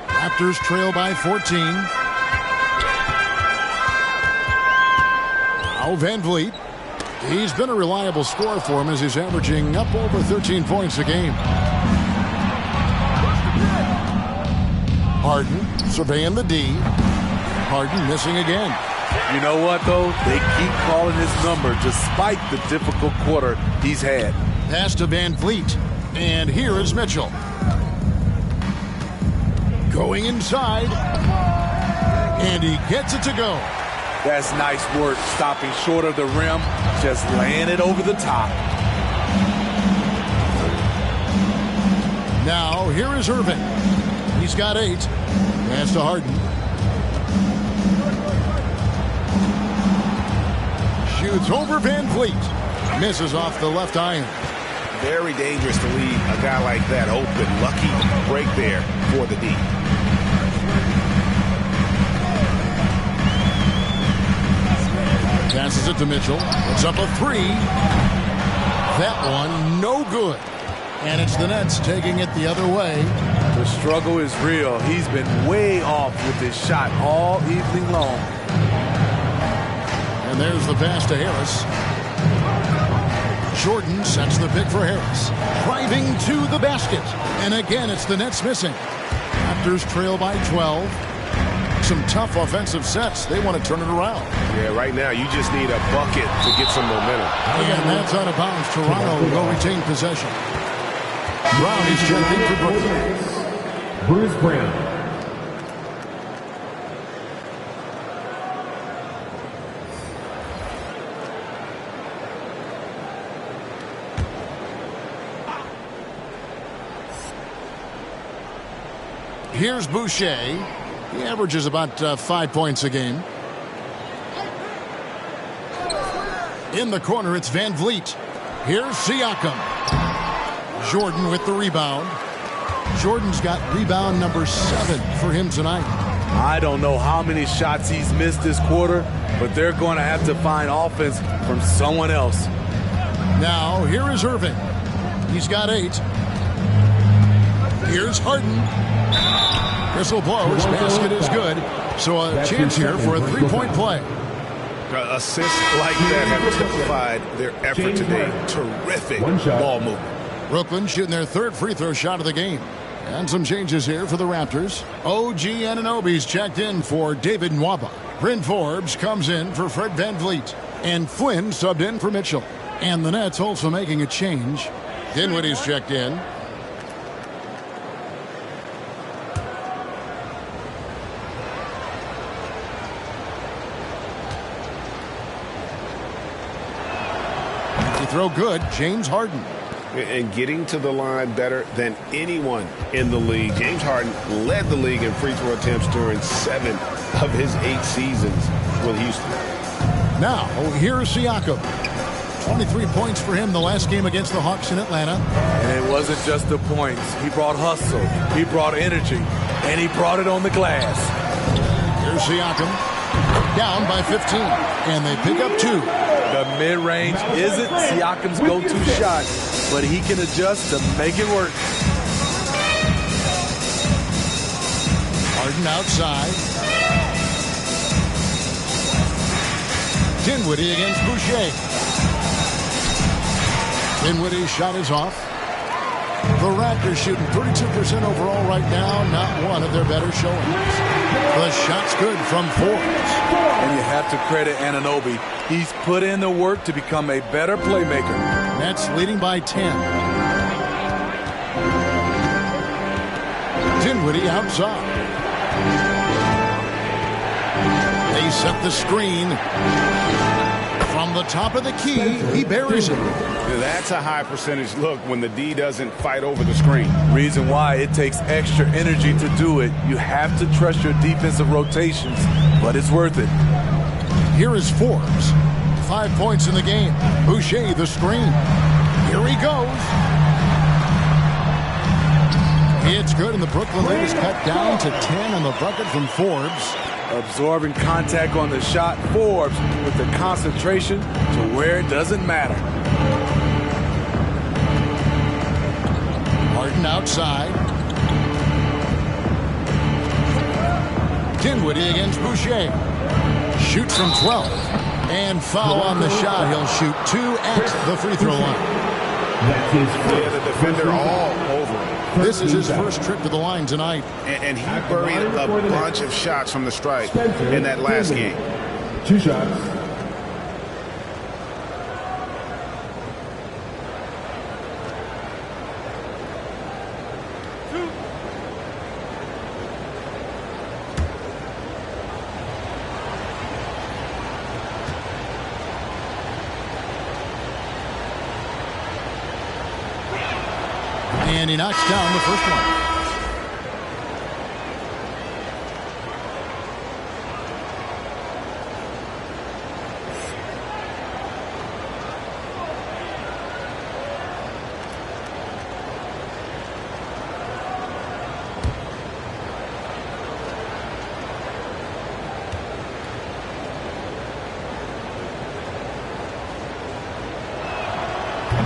Raptors trail by 14. Now Van Vliet. He's been a reliable scorer for him as he's averaging up over 13 points a game. Harden surveying the D. Harden missing again. You know what, though? They keep calling his number despite the difficult quarter he's had. Pass to Van Vliet. And here is Mitchell. Going inside. And he gets it to go. That's nice work, stopping short of the rim, just laying it over the top. Now, here is Irving. He's got 8. Pass to Harden. Shoots over Van Vliet. Misses off the left iron. Very dangerous to leave a guy like that open. Lucky break there for the D. Passes it to Mitchell. It's up a 3. That one, no good. And it's the Nets taking it the other way. The struggle is real. He's been way off with his shot all evening long. And there's the pass to Harris. Jordan sets the pick for Harris. Driving to the basket. And again, it's the Nets missing. Raptors trail by 12. Some tough offensive sets. They want to turn it around. Yeah, right now you just need a bucket to get some momentum. And that's out of bounds. Toronto will retain possession. Brown is checking for Brooklyn. Bruce Brown. Here's Boucher. He averages about 5 points a game. In the corner, it's Van Vliet. Here's Siakam. Jordan with the rebound. Jordan's got rebound number 7 for him tonight. I don't know how many shots he's missed this quarter, but they're going to have to find offense from someone else. Now, here is Irving. He's got 8. Here's Harden. Whistle blows. Basket is good. So a chance here for a 3-point play. Assists like that have typified their effort today. Terrific ball movement. Brooklyn shooting their third free throw shot of the game. And some changes here for the Raptors. OG Anunoby's checked in for David Nwaba. Bryn Forbes comes in for Fred VanVleet. And Flynn subbed in for Mitchell. And the Nets also making a change. Dinwiddie's checked in. Throw good, James Harden. And getting to the line better than anyone in the league. James Harden led the league in free throw attempts during 7 of his 8 seasons with Houston. Now, here's Siakam. 23 points for him the last game against the Hawks in Atlanta. And it wasn't just the points. He brought hustle, he brought energy, and he brought it on the glass. Here's Siakam. Down by 15, and they pick up 2. The mid-range isn't Siakam's go-to shot, but he can adjust to make it work. Harden outside. Dinwiddie against Boucher. Dinwiddie's shot is off. The Raptors shooting 32% overall right now, not one of their better showings. The shot's good from Forbes. And you have to credit Anunoby. He's put in the work to become a better playmaker. Nets leading by 10. Dinwiddie outside. They set the screen. From the top of the key, he buries it. That's a high percentage look when the D doesn't fight over the screen. Reason why it takes extra energy to do it. You have to trust your defensive rotations, but it's worth it. Here is Forbes. 5 points in the game. Boucher the screen. Here he goes. It's good, and the Brooklyn lead is cut down to 10 on the bucket from Forbes. Absorbing contact on the shot, Forbes with the concentration to where it doesn't matter. Harden outside. Dinwiddie against Boucher. Shoots from 12. And foul on the shot. He'll shoot 2 at the free throw line. Yeah, the defender all over him. This is his first trip to the line tonight. And he buried a bunch of shots from the stripe in that last game. 2 shots. And he knocks down the first one.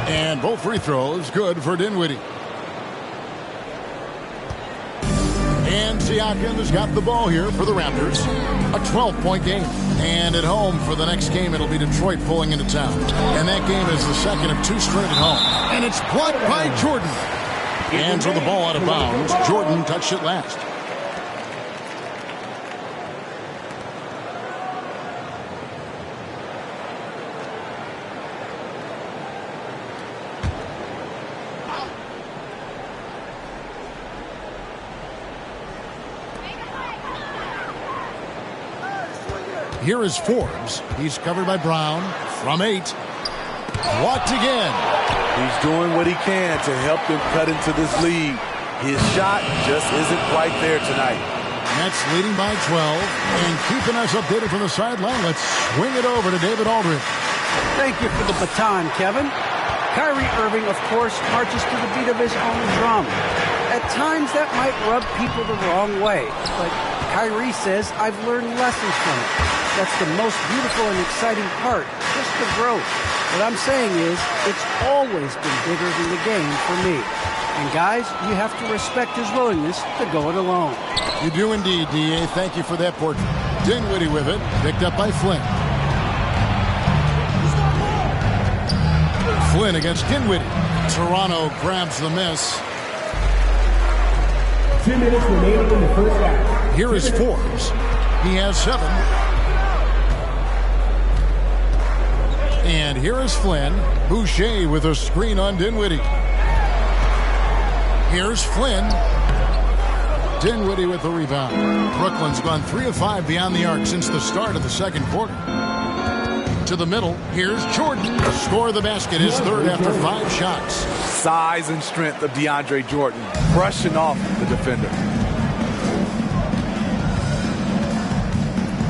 And both free throws good for Dinwiddie. And Siakam has got the ball here for the Raptors. A 12-point game. And at home for the next game, it'll be Detroit pulling into town. And that game is the second of 2 straight at home. And it's blocked by Jordan. And so the ball out of bounds. Jordan touched it last. Here is Forbes. He's covered by Brown from 8. Blocked again. He's doing what he can to help them cut into this lead. His shot just isn't quite there tonight. Nets leading by 12 and keeping us updated from the sideline. Let's swing it over to David Aldridge. Thank you for the baton, Kevin. Kyrie Irving, of course, marches to the beat of his own drum. At times, that might rub people the wrong way. But Kyrie says, I've learned lessons from it. That's the most beautiful and exciting part, just the growth. What I'm saying is, it's always been bigger than the game for me. And guys, you have to respect his willingness to go it alone. You do indeed, D.A. Thank you for that portrait. Dinwiddie with it, picked up by Flynn. Flynn against Dinwiddie. Toronto grabs the miss. 2 minutes remaining in the first half. Here is Forbes. He has 7. And here is Flynn. Boucher with a screen on Dinwiddie. Here's Flynn. Dinwiddie with the rebound. Brooklyn's gone 3 of 5 beyond the arc since the start of the second quarter. To the middle. Here's Jordan. Score the basket. His third after 5 shots. Size and strength of DeAndre Jordan, brushing off the defender.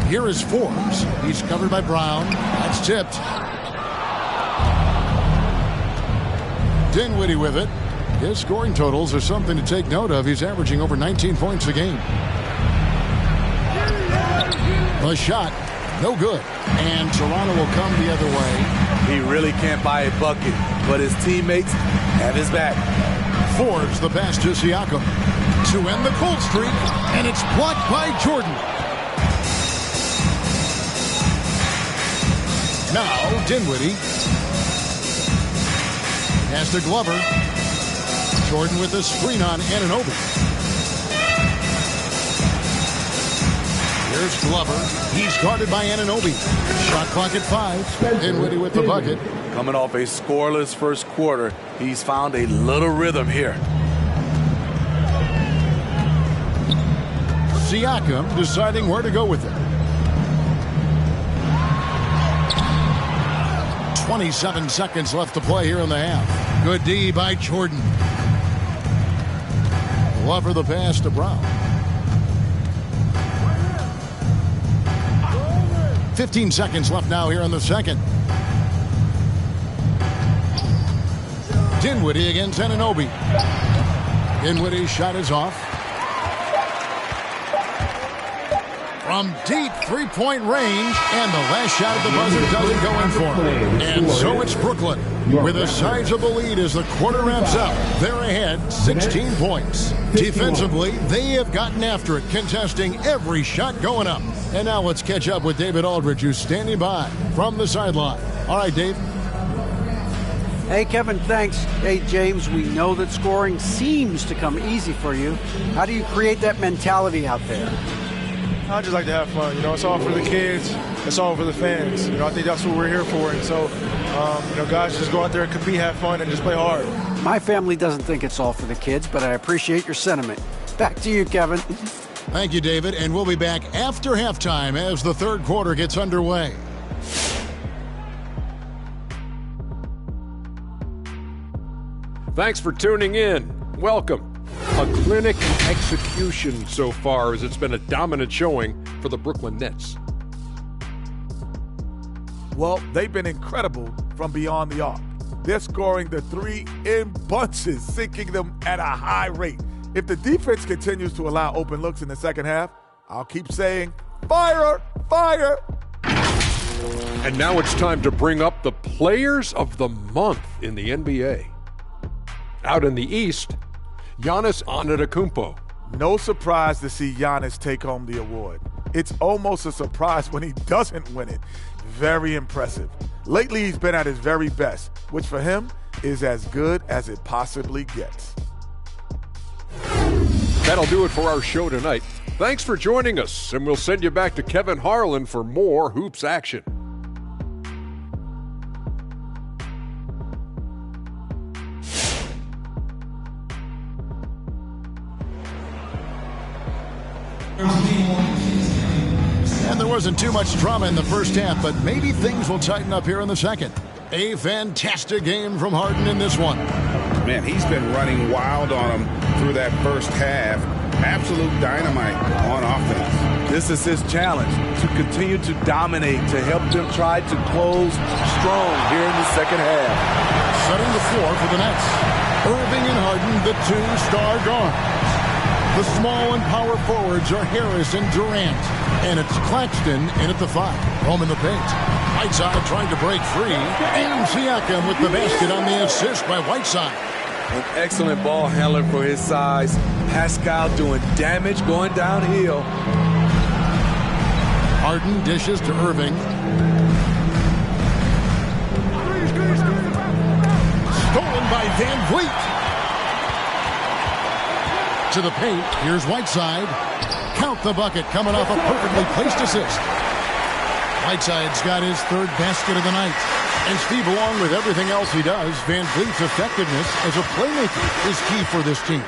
Here is Forbes. He's covered by Brown. That's tipped. Dinwiddie with it. His scoring totals are something to take note of. He's averaging over 19 points a game. The shot, no good. And Toronto will come the other way. He really can't buy a bucket, but his teammates have his back. Forbes the pass to Siakam to end the cold streak, and it's blocked by Jordan. Now Dinwiddie has to Glover. Jordan with the screen on Anunoby. Here's Glover. He's guarded by Anunoby. Shot clock at 5. Dinwiddie with the bucket. Coming off a scoreless first quarter, he's found a little rhythm here. Siakam deciding where to go with it. 27 seconds left to play here in the half. Good D by Jordan. Glover the pass to Brown. 15 seconds left now here in the second. Dinwiddie against Anunoby. Dinwiddie's shot is off. From deep three-point range, and the last shot at the buzzer doesn't go in for him. And so it's Brooklyn with a sizable lead as the quarter wraps up. They're ahead 16 points. Defensively, they have gotten after it, contesting every shot going up. And now let's catch up with David Aldridge, who's standing by from the sideline. All right, Dave. Hey, Kevin, thanks. Hey, James, we know that scoring seems to come easy for you. How do you create that mentality out there? I just like to have fun. You know, it's all for the kids. It's all for the fans. You know, I think that's what we're here for. And so, you know, guys, just go out there and compete, have fun, and just play hard. My family doesn't think it's all for the kids, but I appreciate your sentiment. Back to you, Kevin. Thank you, David. And we'll be back after halftime as the third quarter gets underway. Thanks for tuning in. Welcome. A clinic in execution so far, as it's been a dominant showing for the Brooklyn Nets. Well, they've been incredible from beyond the arc. They're scoring the three in bunches, sinking them at a high rate. If the defense continues to allow open looks in the second half, I'll keep saying, fire, fire. And now it's time to bring up the players of the month in the NBA. Out in the East, Giannis Antetokounmpo. No surprise to see Giannis take home the award. It's almost a surprise when he doesn't win it. Very impressive. Lately, he's been at his very best, which for him is as good as it possibly gets. That'll do it for our show tonight. Thanks for joining us, and we'll send you back to Kevin Harlan for more hoops action. And there wasn't too much drama in the first half, but maybe things will tighten up here in the second. A fantastic game from Harden in this one. Man, he's been running wild on him through that first half. Absolute dynamite on offense. This is his challenge, to continue to dominate, to help them try to close strong here in the second half. Setting the floor for the Nets. Irving and Harden, the two-star guards. The small and power forwards are Harris and Durant. And it's Claxton in at the 5. Home in the paint. Whiteside trying to break free. And Siakam with the basket on the assist by Whiteside. An excellent ball handler for his size. Pascal doing damage going downhill. Harden dishes to Irving. stolen by Van Vliet. To the paint. Here's Whiteside. Count the bucket coming off a perfectly placed assist. Whiteside's got his third basket of the night. And Steve, along with everything else he does, Van Vliet's effectiveness as a playmaker is key for this team.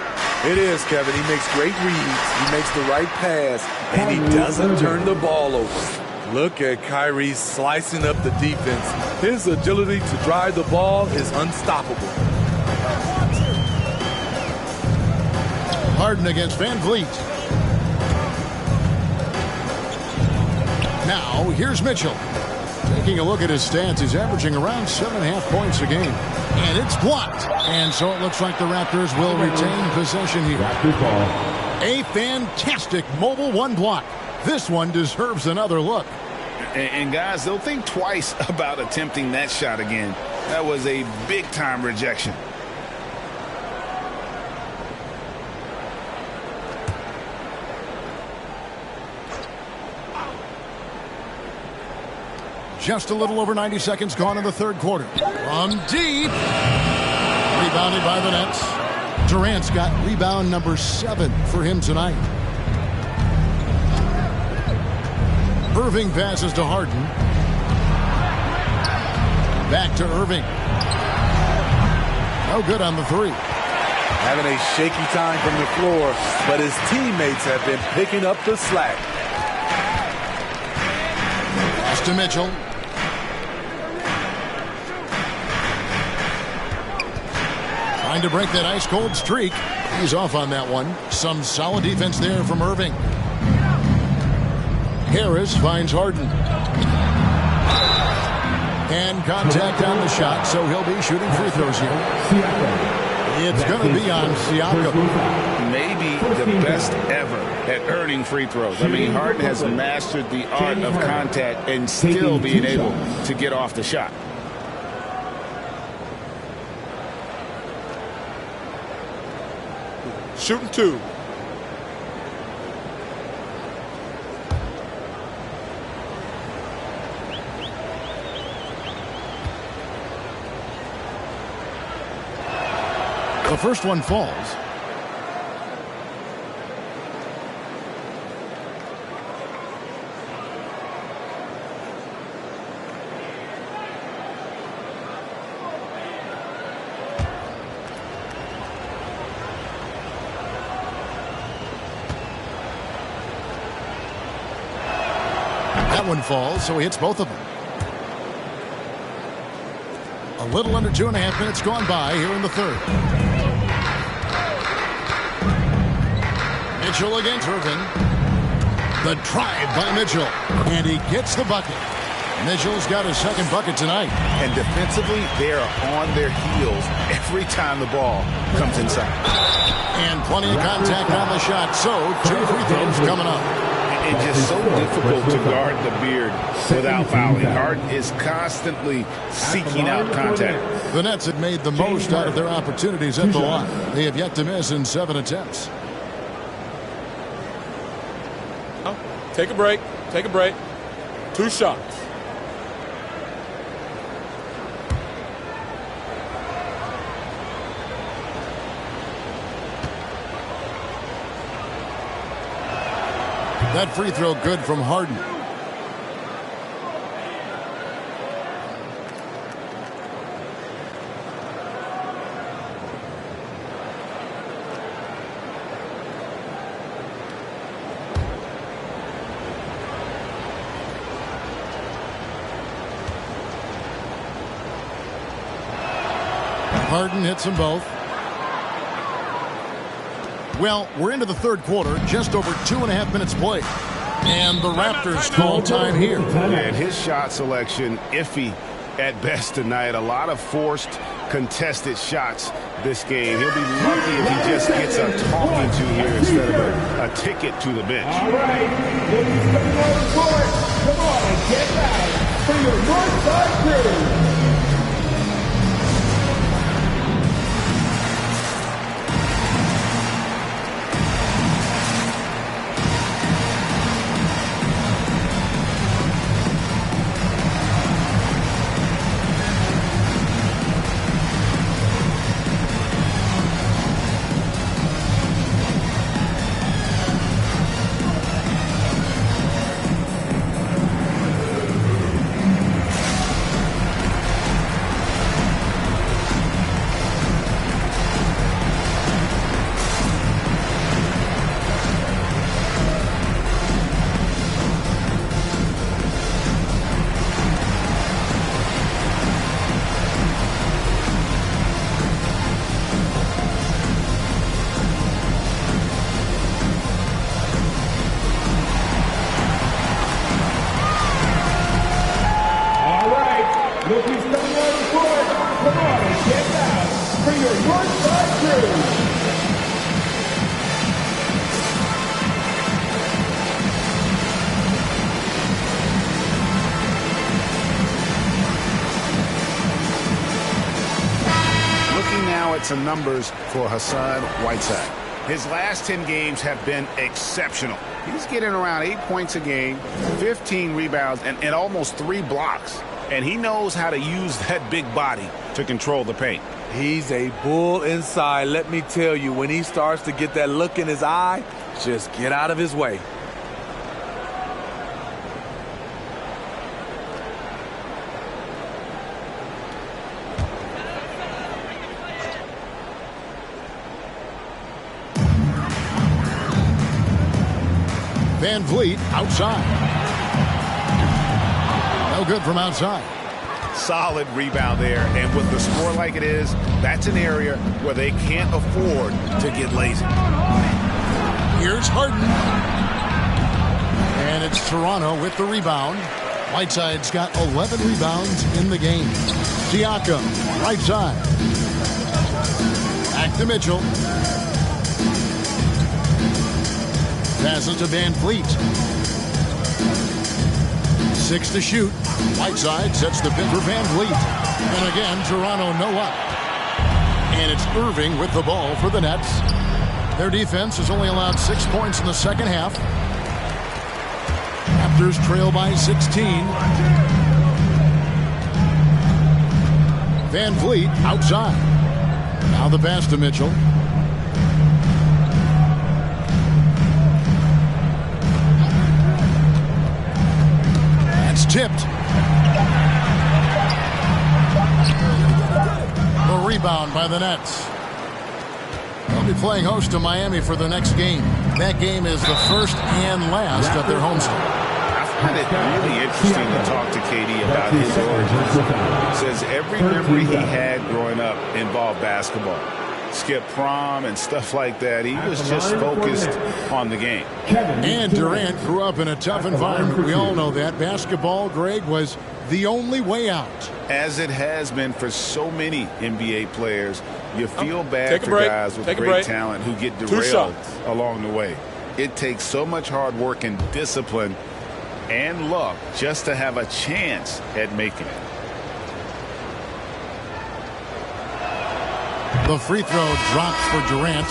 It is, Kevin. He makes great reads. He makes the right pass, and he doesn't turn the ball over. Look at Kyrie slicing up the defense. His agility to drive the ball is unstoppable. Harden against Van Vliet. Now, here's Mitchell. Taking a look at his stats, he's averaging around 7.5 points a game. And it's blocked. And so it looks like the Raptors will retain possession here. A fantastic mobile one block. This one deserves another look. And guys, they'll think twice about attempting that shot again. That was a big-time rejection. Just a little over 90 seconds gone in the third quarter. From deep. Rebounded by the Nets. Durant's got rebound number 7 for him tonight. Irving passes to Harden. Back to Irving. No good on the 3. Having a shaky time from the floor, but his teammates have been picking up the slack. Pass to Mitchell. Trying to break that ice-cold streak. He's off on that one. Some solid defense there from Irving. Harris finds Harden. And contact on the shot, so he'll be shooting free throws here. It's going to be on Siakam. Maybe the best ever at earning free throws. I mean, Harden has mastered the art of contact and still being able to get off the shot. Shooting 2. The first one falls. That one falls, so he hits both of them. A little under 2.5 minutes gone by here in the third. Mitchell against Irving. The drive by Mitchell. And he gets the bucket. Mitchell's got his second bucket tonight. And defensively, they are on their heels every time the ball comes inside. And plenty of contact on the shot. So, 2 free throws coming up. It's just so difficult to guard the beard without fouling. Harden is constantly seeking out contact. The Nets have made the most out of their opportunities at the line. They have yet to miss in 7 attempts. Take a break. Take a break. 2 shots. That free throw good from Harden. Harden hits them both. Well, we're into the third quarter, just over 2.5 minutes played. And the Raptors call time here. And his shot selection, iffy at best tonight. A lot of forced, contested shots this game. He'll be lucky if he just gets a talking to here instead of a ticket to the bench. All right, ladies coming on the court. Come on and get back for your Northside crew. Look who's coming on the court. Come on and get out for your Northside Crew. Looking now at some numbers for Hassan Whiteside. His last 10 games have been exceptional. He's getting around 8 points a game, 15 rebounds, and almost 3 blocks. And he knows how to use that big body to control the paint. He's a bull inside. Let me tell you, when he starts to get that look in his eye, just get out of his way. Van Vliet outside. No good from outside. Solid rebound there, and with the score like it is, that's an area where they can't afford to get lazy. Here's Harden. And it's Toronto with the rebound. Whiteside's got 11 rebounds in the game. Siakam, right side. Back to Mitchell. Passes to Van Vliet. 6 to shoot. Whiteside sets the pick for Van Vliet. And again, Toronto no up. And it's Irving with the ball for the Nets. Their defense has only allowed 6 points in the second half. Raptors trail by 16. Van Vliet outside. Now the pass to Mitchell. That's tipped. The rebound by the Nets. They'll be playing host to Miami for the next game. That game is the first and last of their homestand. I find it really interesting to talk to KD about his origins. Says every memory he had growing up involved basketball. Skip prom and stuff like that. He was just focused on the game. And Durant grew up in a tough environment. We all know that. Basketball, Greg, was the only way out. As it has been for so many NBA players, you feel bad for guys with great talent who get derailed along the way. It takes so much hard work and discipline and luck just to have a chance at making it. The free throw drops for Durant.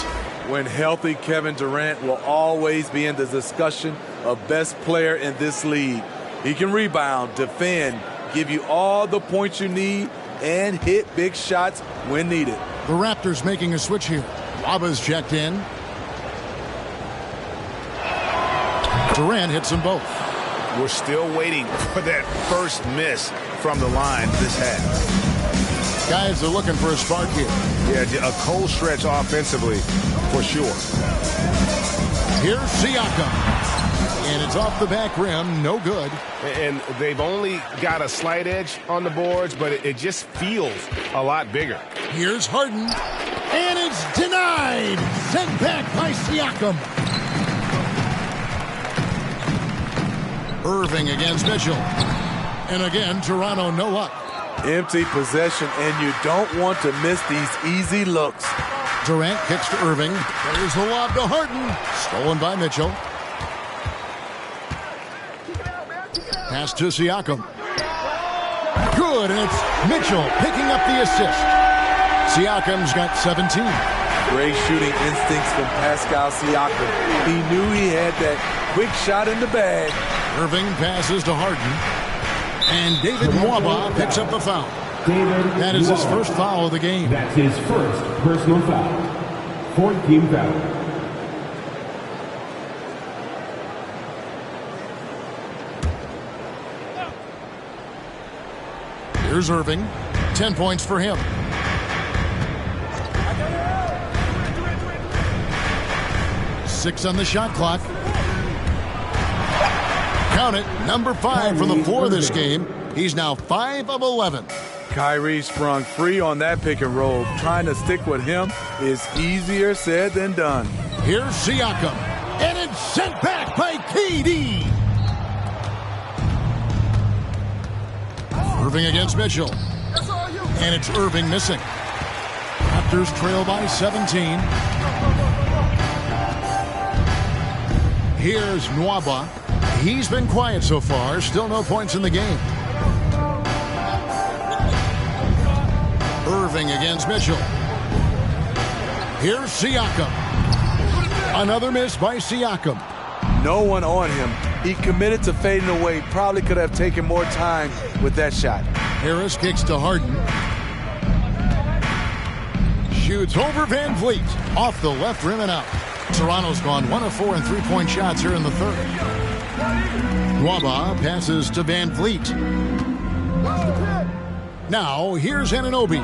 When healthy, Kevin Durant will always be in the discussion of best player in this league. He can rebound, defend, give you all the points you need, and hit big shots when needed. The Raptors making a switch here. Waba's checked in. Durant hits them both. We're still waiting for that first miss from the line this half. Guys are looking for a spark here. Yeah, a cold stretch offensively, for sure. Here's Siakam. And it's off the back rim, no good. And they've only got a slight edge on the boards, but it just feels a lot bigger. Here's Harden. And it's denied. Sent back by Siakam. Irving against Mitchell. And again, Toronto no up. Empty possession, and you don't want to miss these easy looks. Durant kicks to Irving. There's the lob to Harden. Stolen by Mitchell. Pass to Siakam. Good, and it's Mitchell picking up the assist. Siakam's got 17. Great shooting instincts from Pascal Siakam. He knew he had that quick shot in the bag. Irving passes to Harden. And David Nwaba picks up the foul. That is his first foul of the game. That's his first personal foul. 4th team foul. Here's Irving. 10 points for him. Six on the shot clock. Count it, number 5 from the floor this game. He's now 5 of 11. Kyrie sprung free on that pick and roll. Trying to stick with him is easier said than done. Here's Siakam, and it's sent back by KD. Irving against Mitchell. And it's Irving missing. Raptors trail by 17. Here's Nwaba. He's been quiet so far. Still no points in the game. Irving against Mitchell. Here's Siakam. Another miss by Siakam. No one on him. He committed to fading away. Probably could have taken more time with that shot. Harris kicks to Harden. Shoots over Van Vliet. Off the left rim and out. Toronto's gone 1 of 4 in three-point shots here in the third. Nwaba passes to Van Vliet. Now, here's Anunoby.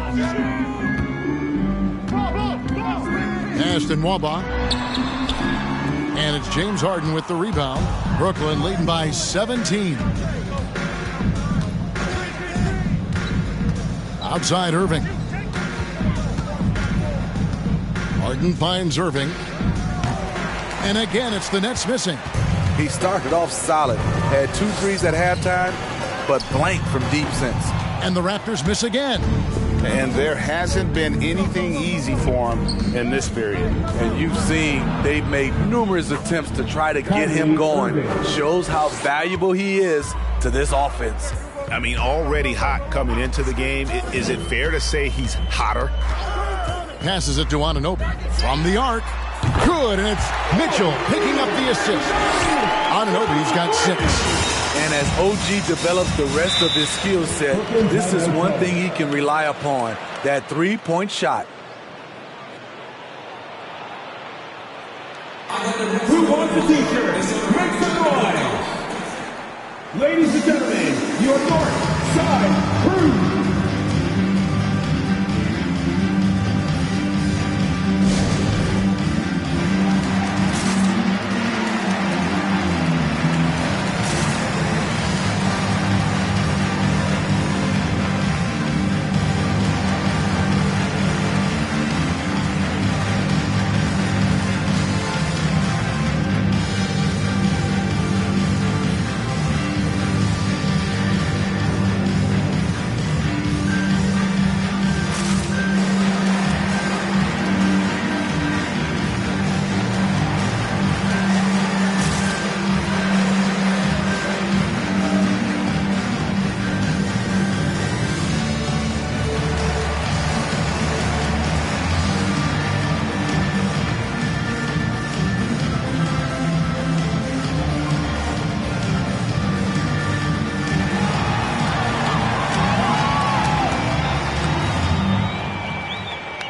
Pass to Nwaba. And it's James Harden with the rebound. Brooklyn leading by 17. Outside Irving. Harden finds Irving. And again, it's the Nets missing. He started off solid. Had 2 threes at halftime, but blank from deep since. And the Raptors miss again. And there hasn't been anything easy for him in this period. And you've seen they've made numerous attempts to try to get him going. Shows how valuable he is to this offense. I mean, already hot coming into the game. Is it fair to say he's hotter? Passes it to Anunoby from the arc. Good, and it's Mitchell picking up the assist. Anunoby's got 6. And as OG develops the rest of his skill set, this is one thing he can rely upon, that three-point shot. Who wants the t-shirt? Make some noise! Ladies and gentlemen, your North Side Crew!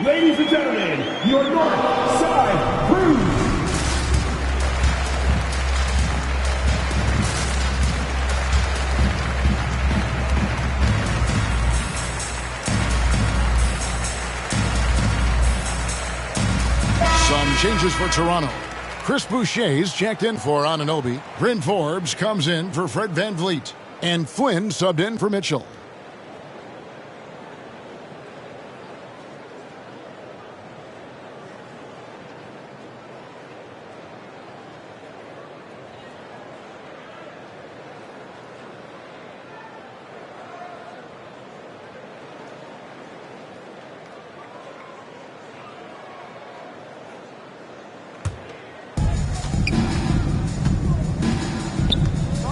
Ladies and gentlemen, your North Side Crew! Some changes for Toronto. Chris Boucher's checked in for Anunoby. Bryn Forbes comes in for Fred Van Vliet. And Flynn subbed in for Mitchell.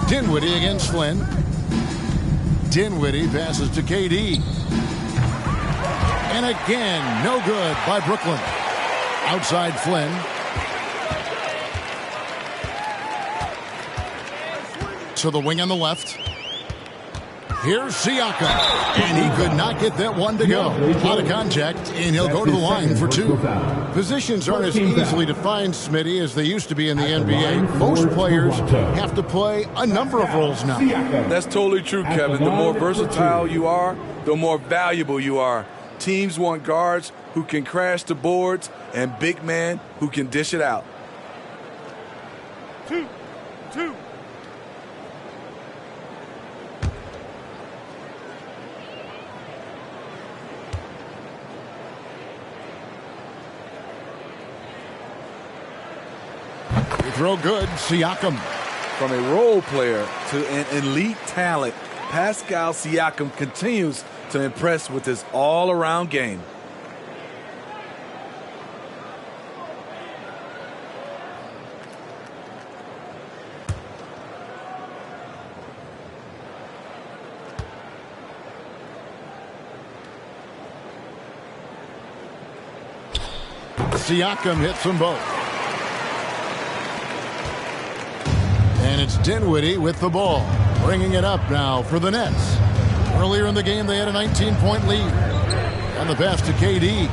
Dinwiddie against Flynn. Dinwiddie passes to KD. And again, no good by Brooklyn. Outside Flynn. To the wing on the left. Here's Siakam. And he could not get that one to go. Out of contact, and he'll go to the line for 2. Positions aren't as easily defined, Smitty, as they used to be in the NBA. Most players have to play a number of roles now. That's totally true, Kevin. The more versatile you are, the more valuable you are. Teams want guards who can crash the boards and big men who can dish it out. 2. Throw good, Siakam. From a role player to an elite talent, Pascal Siakam continues to impress with his all-around game. Siakam hits them both. And it's Dinwiddie with the ball, bringing it up now for the Nets. Earlier in the game, they had a 19-point lead. And the pass to KD.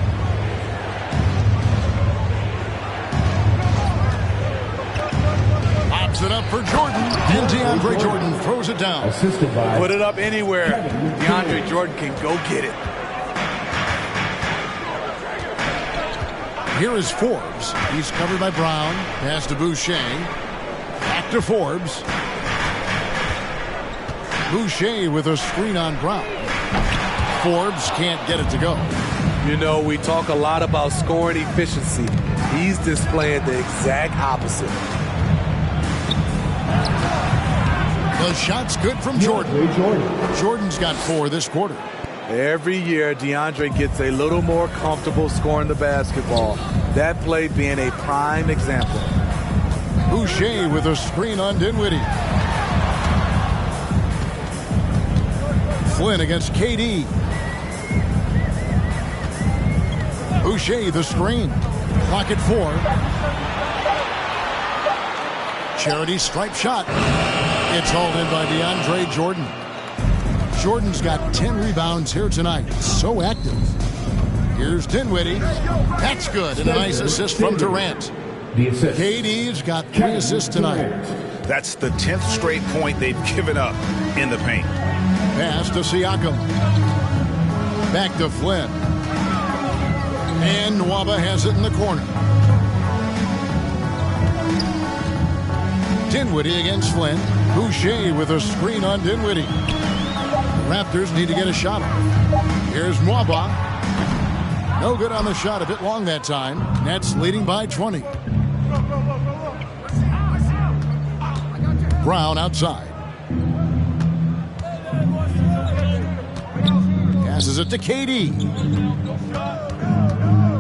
Pops it up for Jordan. And DeAndre Jordan throws it down. Put it up anywhere. DeAndre Jordan can go get it. Here is Forbes. He's covered by Brown. Pass to Boucher. Back to Forbes. Boucher with a screen on Brown. Forbes can't get it to go. You know, we talk a lot about scoring efficiency. He's displaying the exact opposite. The shot's good from Jordan. Jordan's got 4 this quarter. Every year, DeAndre gets a little more comfortable scoring the basketball. That play being a prime example. Boucher with a screen on Dinwiddie. Flynn against KD. Boucher the screen. Clock at 4. Charity stripe shot. It's hauled in by DeAndre Jordan. Jordan's got 10 rebounds here tonight. So active. Here's Dinwiddie. That's good. And a nice assist from Durant. KD's got 3 assists tonight. That's the 10th straight point they've given up in the paint. Pass to Siakam. Back to Flynn. And Nwaba has it in the corner. Dinwiddie against Flynn. Boucher with a screen on Dinwiddie. Raptors need to get a shot off. Here's Nwaba. No good on the shot. A bit long that time. Nets leading by 20. Brown outside. Passes it to KD.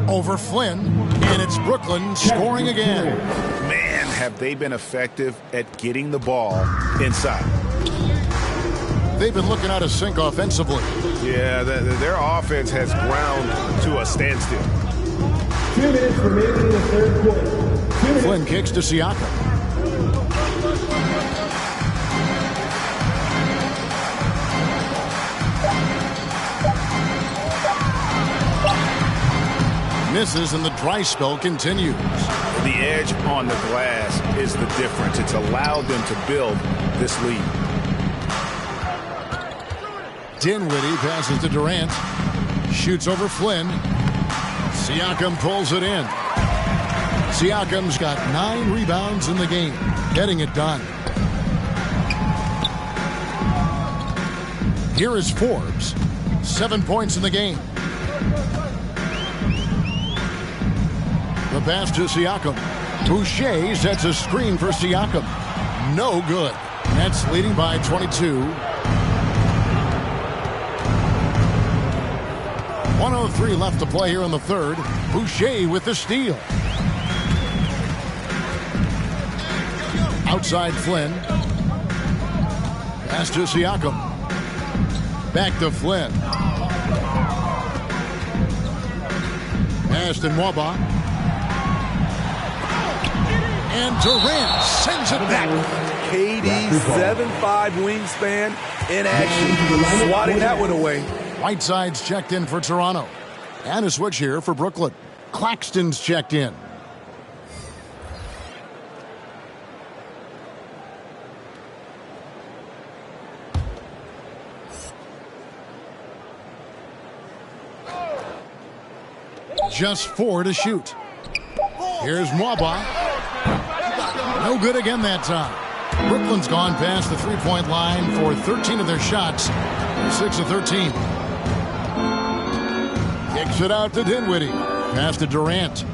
Over Flynn. And it's Brooklyn scoring again. Man, have they been effective at getting the ball inside. They've been looking out of sync offensively. Yeah, their offense has ground to a standstill. 2 minutes remaining in the third quarter. Flynn kicks to Siakam. Misses and the dry spell continues. The edge on the glass is the difference. It's allowed them to build this lead. Dinwiddie passes to Durant. Shoots over Flynn. Siakam pulls it in. Siakam's got 9 rebounds in the game. Getting it done. Here is Forbes. 7 points in the game. The pass to Siakam. Boucher sets a screen for Siakam. No good. Nets leading by 22. 1:03 left to play here in the third. Boucher with the steal. Outside Flynn. Pass to Siakam. Back to Flynn. Pass to Nwaba. And Durant sends it back. KD 7'5" wingspan in action. Swatting that one away. Whiteside's checked in for Toronto. And a switch here for Brooklyn. Claxton's checked in. Just 4 to shoot. Here's Nwaba. No good again that time. Brooklyn's gone past the three-point line for 13 of their shots. 6 of 13. Kicks it out to Dinwiddie. Pass to Durant.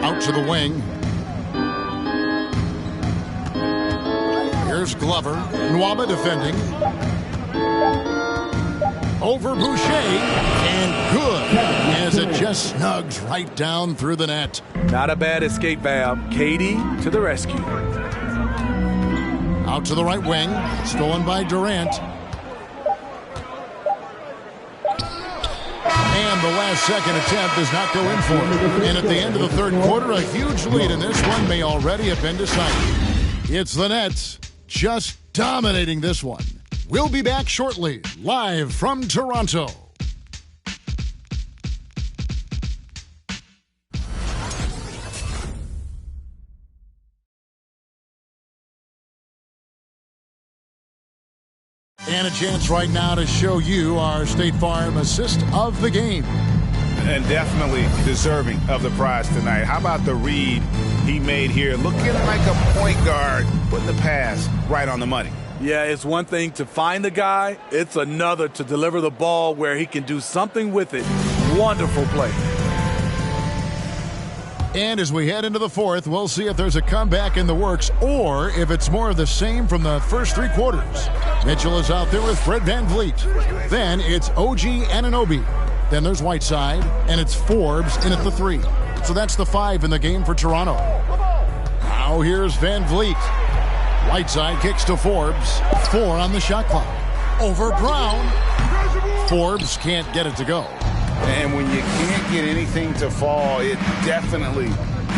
Out to the wing. Here's Glover. Nwaba defending. Over Boucher. And good. As it just snugs right down through the net. Not a bad escape valve. Katie to the rescue. Out to the right wing. Stolen by Durant. And the last second attempt does not go in for it. And at the end of the third quarter, a huge lead in this one may already have been decided. It's the Nets just dominating this one. We'll be back shortly, live from Toronto. And a chance right now to show you our State Farm assist of the game. And definitely deserving of the prize tonight. How about the read he made here? Looking like a point guard, putting the pass right on the money. Yeah, it's one thing to find the guy. It's another to deliver the ball where he can do something with it. Wonderful play. And as we head into the fourth, we'll see if there's a comeback in the works or if it's more of the same from the first three quarters. Mitchell is out there with Fred VanVleet. Then it's OG Anunoby. Then there's Whiteside, and it's Forbes in at the 3. So that's the 5 in the game for Toronto. Now here's VanVleet. Whiteside kicks to Forbes. 4 on the shot clock. Over Brown. Forbes can't get it to go. And when you can't get anything to fall, it definitely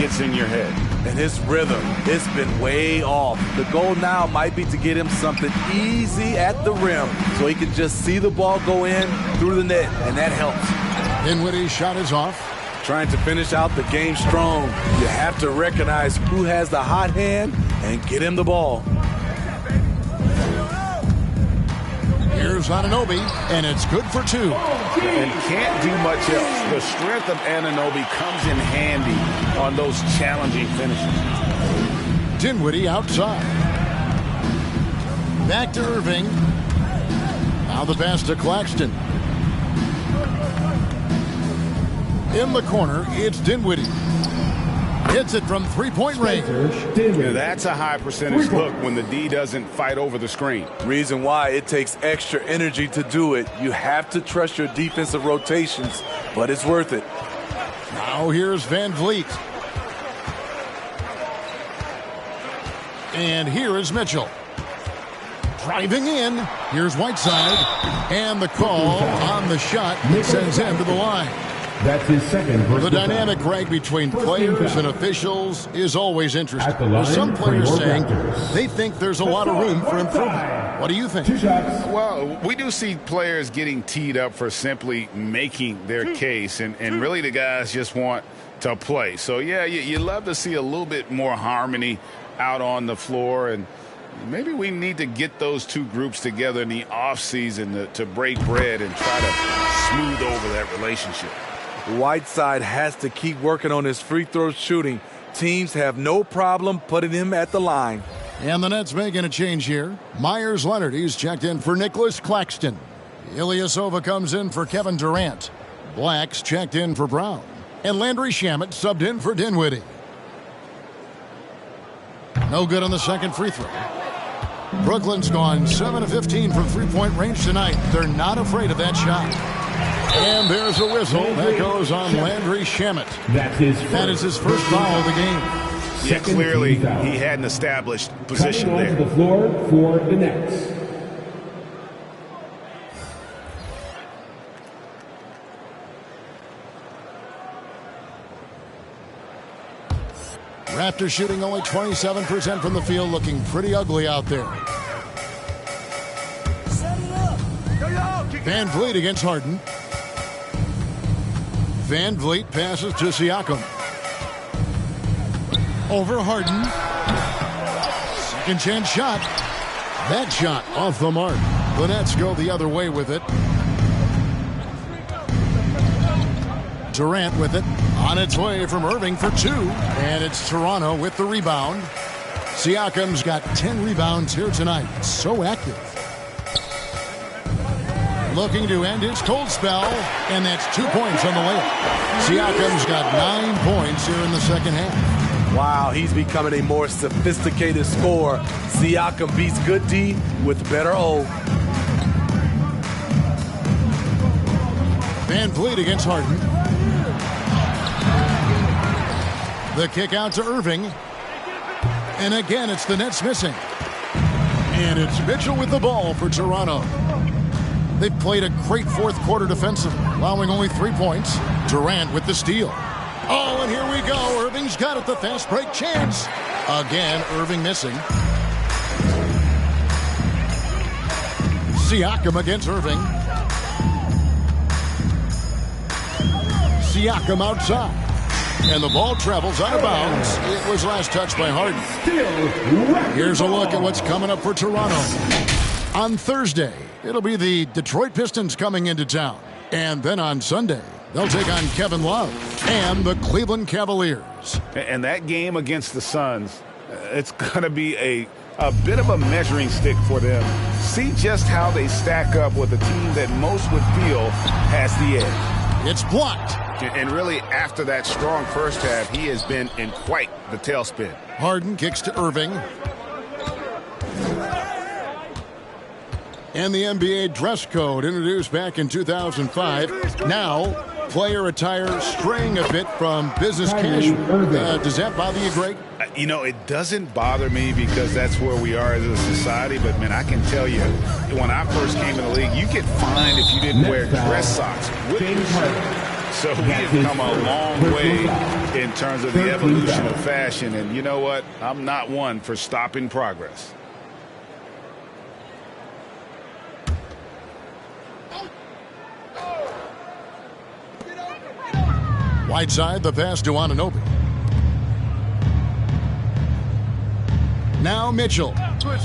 gets in your head. And his rhythm, it's been way off. The goal now might be to get him something easy at the rim so he can just see the ball go in through the net, and that helps. Dinwiddie's shot is off. Trying to finish out the game strong. You have to recognize who has the hot hand and get him the ball. Here's Anunoby, and it's good for 2. And can't do much else. The strength of Anunoby comes in handy on those challenging finishes. Dinwiddie outside. Back to Irving. Now the pass to Claxton. In the corner, it's Dinwiddie. Hits it from three-point range. Yeah, that's a high percentage look when the D doesn't fight over the screen. Reason why it takes extra energy to do it. You have to trust your defensive rotations, but it's worth it. Now here's VanVleet. And here is Mitchell. Driving in. Here's Whiteside. And the call on the shot sends him to the line. That's his second. The dynamic rank between players and officials is always interesting. There's some players saying they think there's a lot of room for improvement. What do you think? Well, we do see players getting teed up for simply making their case, and really the guys just want to play. So, yeah, you love to see a little bit more harmony out on the floor, and maybe we need to get those two groups together in the offseason to break bread and try to smooth over that relationship. Whiteside has to keep working on his free throw shooting. Teams have no problem putting him at the line. And the Nets making a change here. Myers Leonard, he's checked in for Nicholas Claxton. Ilyasova comes in for Kevin Durant. Black's checked in for Brown. And Landry Shamet subbed in for Dinwiddie. No good on the second free throw. Brooklyn's gone 7 of 15 from three-point range tonight. They're not afraid of that shot. And there's a whistle that goes on Landry Shamet. That is his first foul of the game. Yeah, clearly he hadn't established position there. Coming onto the floor for the Nets. Raptors shooting only 27% from the field, looking pretty ugly out there. VanVleet against Harden. VanVleet passes to Siakam. Over Harden. Second chance shot. That shot off the mark. The Nets go the other way with it. Durant with it. On its way from Irving for 2. And it's Toronto with the rebound. Siakam's got 10 rebounds here tonight. So active. Looking to end his cold spell, and that's 2 points on the layup. Siakam's got 9 points here in the second half. Wow, he's becoming a more sophisticated scorer. Siakam beats good D with better O. Van Vliet against Harden. The kick out to Irving. And again, it's the Nets missing. And it's Mitchell with the ball for Toronto. They played a great fourth quarter defensively, allowing only 3 points. Durant with the steal. Oh, and here we go. Irving's got it, the fast break chance. Again, Irving missing. Siakam against Irving. Siakam outside. And the ball travels out of bounds. It was last touched by Harden. Here's a look at what's coming up for Toronto. On Thursday, it'll be the Detroit Pistons coming into town. And then on Sunday, they'll take on Kevin Love and the Cleveland Cavaliers. And that game against the Suns, it's going to be a bit of a measuring stick for them. See just how they stack up with a team that most would feel has the edge. It's blocked. And really, after that strong first half, he has been in quite the tailspin. Harden kicks to Irving. And the NBA dress code introduced back in 2005. Now, player attire straying a bit from business casual. Does that bother you, Greg? You know, it doesn't bother me because that's where we are as a society. But, man, I can tell you, when I first came in the league, you get fined if you didn't wear dress socks with your shirt. So we have come a long way in terms of the evolution of fashion. And you know what? I'm not one for stopping progress. Whiteside, the pass to Anunoby. Now Mitchell. Switch.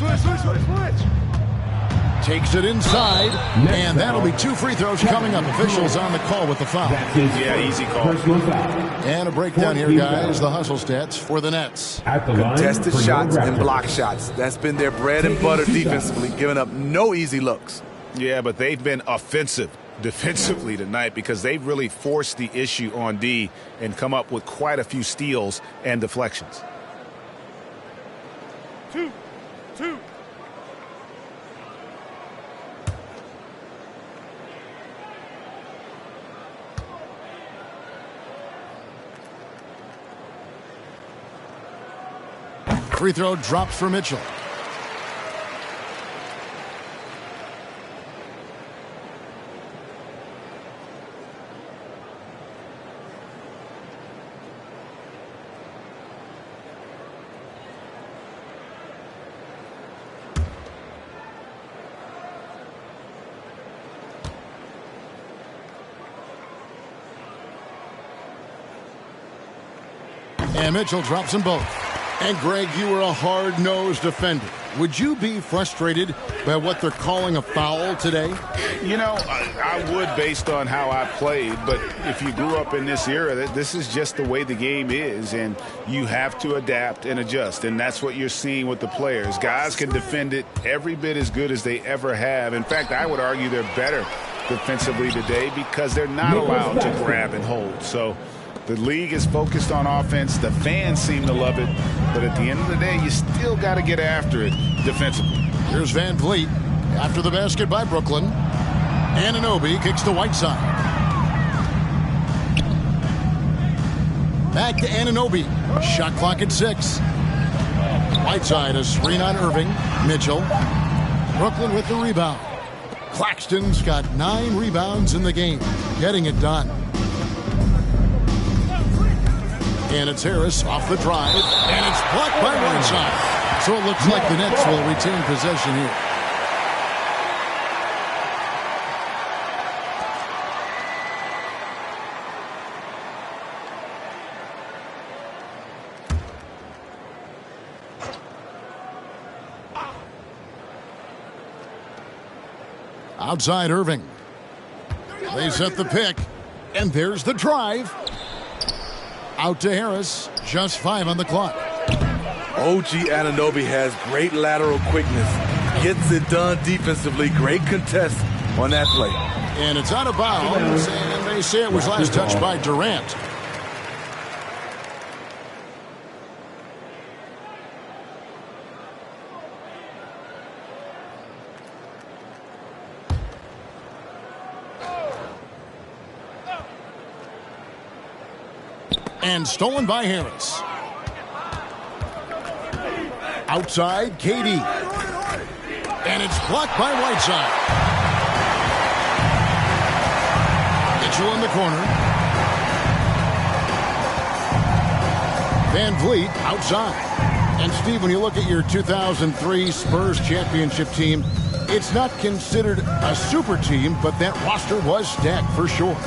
Takes it inside, and that'll be 2 free throws coming up. Officials on the call with the foul. Yeah, easy call. And a breakdown here, guys. The hustle stats for the Nets. Contested shots and block shots. That's been their bread and butter defensively, giving up no easy looks. Yeah, but they've been offensive defensively tonight because they've really forced the issue on D and come up with quite a few steals and deflections. 2. Free throw drops for Mitchell. And Mitchell drops them both. And Greg, you were a hard-nosed defender. Would you be frustrated by what they're calling a foul today? You know, I would based on how I played, but if you grew up in this era, this is just the way the game is, and you have to adapt and adjust, and that's what you're seeing with the players. Guys can defend it every bit as good as they ever have. In fact, I would argue they're better defensively today because they're not allowed to grab and hold. So the league is focused on offense. The fans seem to love it. But at the end of the day, you still got to get after it defensively. Here's Van Vliet after the basket by Brooklyn. Anunoby kicks to Whiteside. Back to Anunoby. Shot clock at 6. Whiteside, a screen on Irving. Mitchell. Brooklyn with the rebound. Claxton's got 9 rebounds in the game. Getting it done. And it's Harris off the drive, and it's blocked by Whiteside. So it looks like the Nets will retain possession here. Outside Irving. They set the pick, and there's the drive. Out to Harris, just 5 on the clock. OG Anunoby has great lateral quickness. Gets it done defensively. Great contest on that play. And it's out of bounds, and they say it was last touched by Durant. And stolen by Harris. Outside, KD. And it's blocked by Whiteside. Mitchell in the corner. Van Vliet outside. And Steve, when you look at your 2003 Spurs championship team, it's not considered a super team, but that roster was stacked for sure.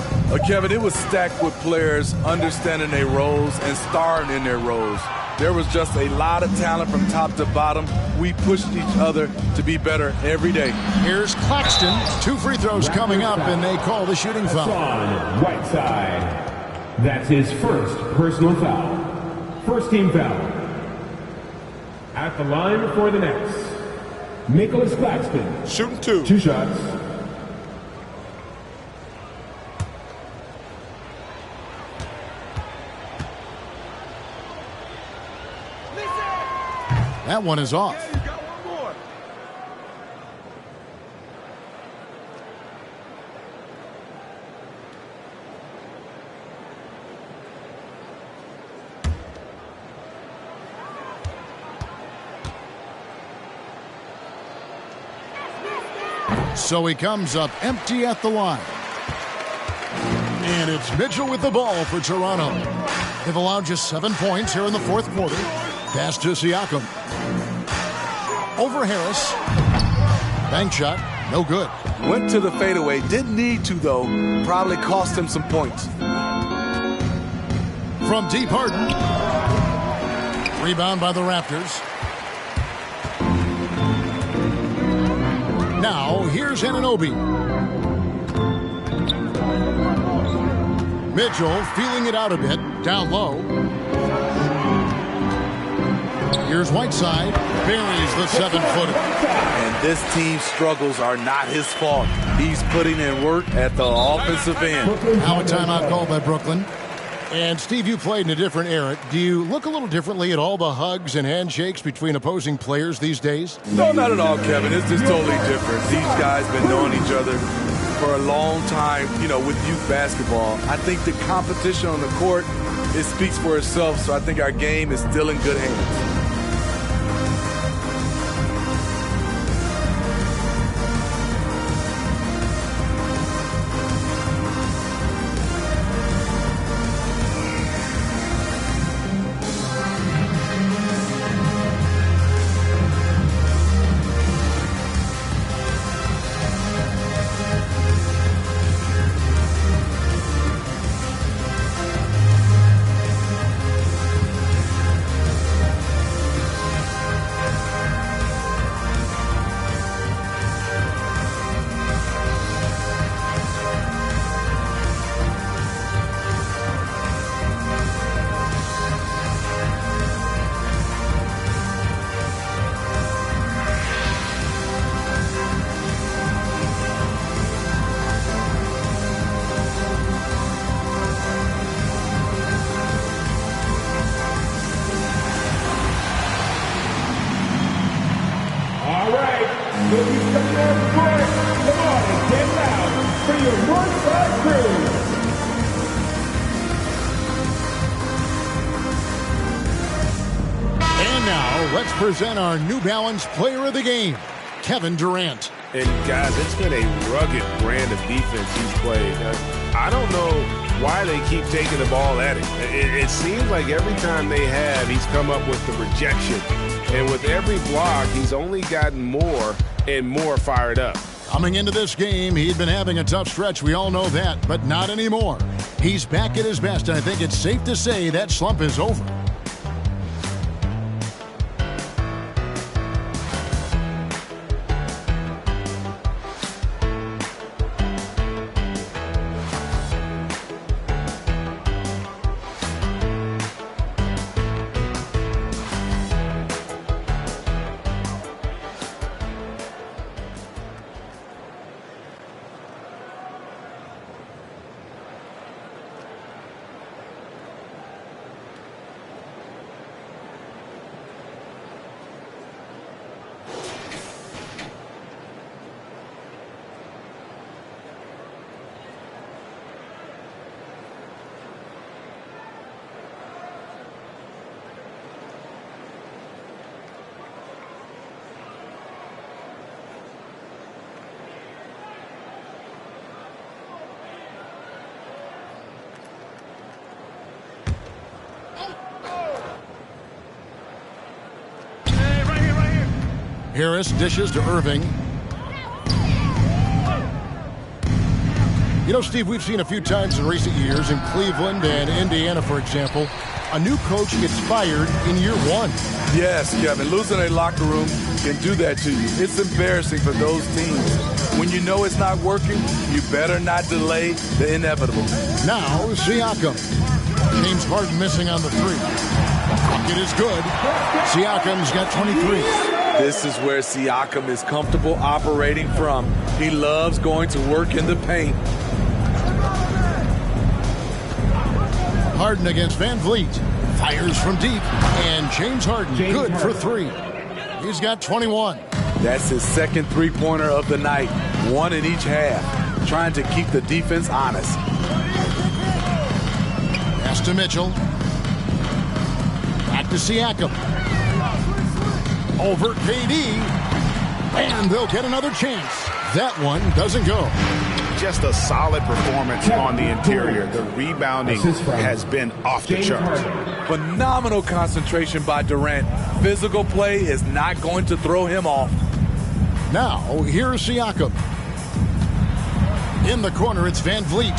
Kevin, it was stacked with players understanding their roles and starring in their roles. There was just a lot of talent from top to bottom. We pushed each other to be better every day. Here's Claxton. 2 free throws coming up, and they call the shooting foul. Whiteside. That's his first personal foul. First team foul. At the line for the Nets, Nicholas Claxton. Shooting 2. 2 shots. That one is off. So he comes up empty at the line. And it's Mitchell with the ball for Toronto. They've allowed just 7 points here in the fourth quarter. Pass to Siakam. Over Harris. Bank shot. No good. Went to the fadeaway. Didn't need to, though. Probably cost him some points. From deep, Harden. Rebound by the Raptors. Now, here's Anunoby. Mitchell feeling it out a bit. Down low. Here's Whiteside. Buries the 7-footer. And this team's struggles are not his fault. He's putting in work at the offensive end. Now a timeout called by Brooklyn. And Steve, you played in a different era. Do you look a little differently at all the hugs and handshakes between opposing players these days? No, not at all, Kevin. It's just totally different. These guys been knowing each other for a long time, with youth basketball. I think the competition on the court, it speaks for itself, so I think our game is still in good hands. Present our New Balance Player of the Game, Kevin Durant. And guys, it's been a rugged brand of defense he's played. I don't know why they keep taking the ball at him. It seems like every time they have, he's come up with the rejection. And with every block, he's only gotten more and more fired up. Coming into this game, he'd been having a tough stretch. We all know that, but not anymore. He's back at his best, and I think it's safe to say that slump is over. Harris dishes to Irving. You know, Steve, we've seen a few times in recent years in Cleveland and Indiana, for example, a new coach gets fired in year one. Yes, Kevin, losing a locker room can do that to you. It's embarrassing for those teams. When you know it's not working, you better not delay the inevitable. Now, Siakam. James Harden missing on the three. It is good. Siakam's got 23. This is where Siakam is comfortable operating from. He loves going to work in the paint. Harden against Van Vliet. Fires from deep. And James Harden, good for three. He's got 21. That's his second three-pointer of the night. One in each half. Trying to keep the defense honest. Pass to Mitchell. Back to Siakam. Over KD. And they'll get another chance. That one doesn't go. Just a solid performance on the interior. The rebounding has been off the charts. Phenomenal concentration by Durant. Physical play is not going to throw him off. Now, here's Siakam. In the corner, it's Van Vliet.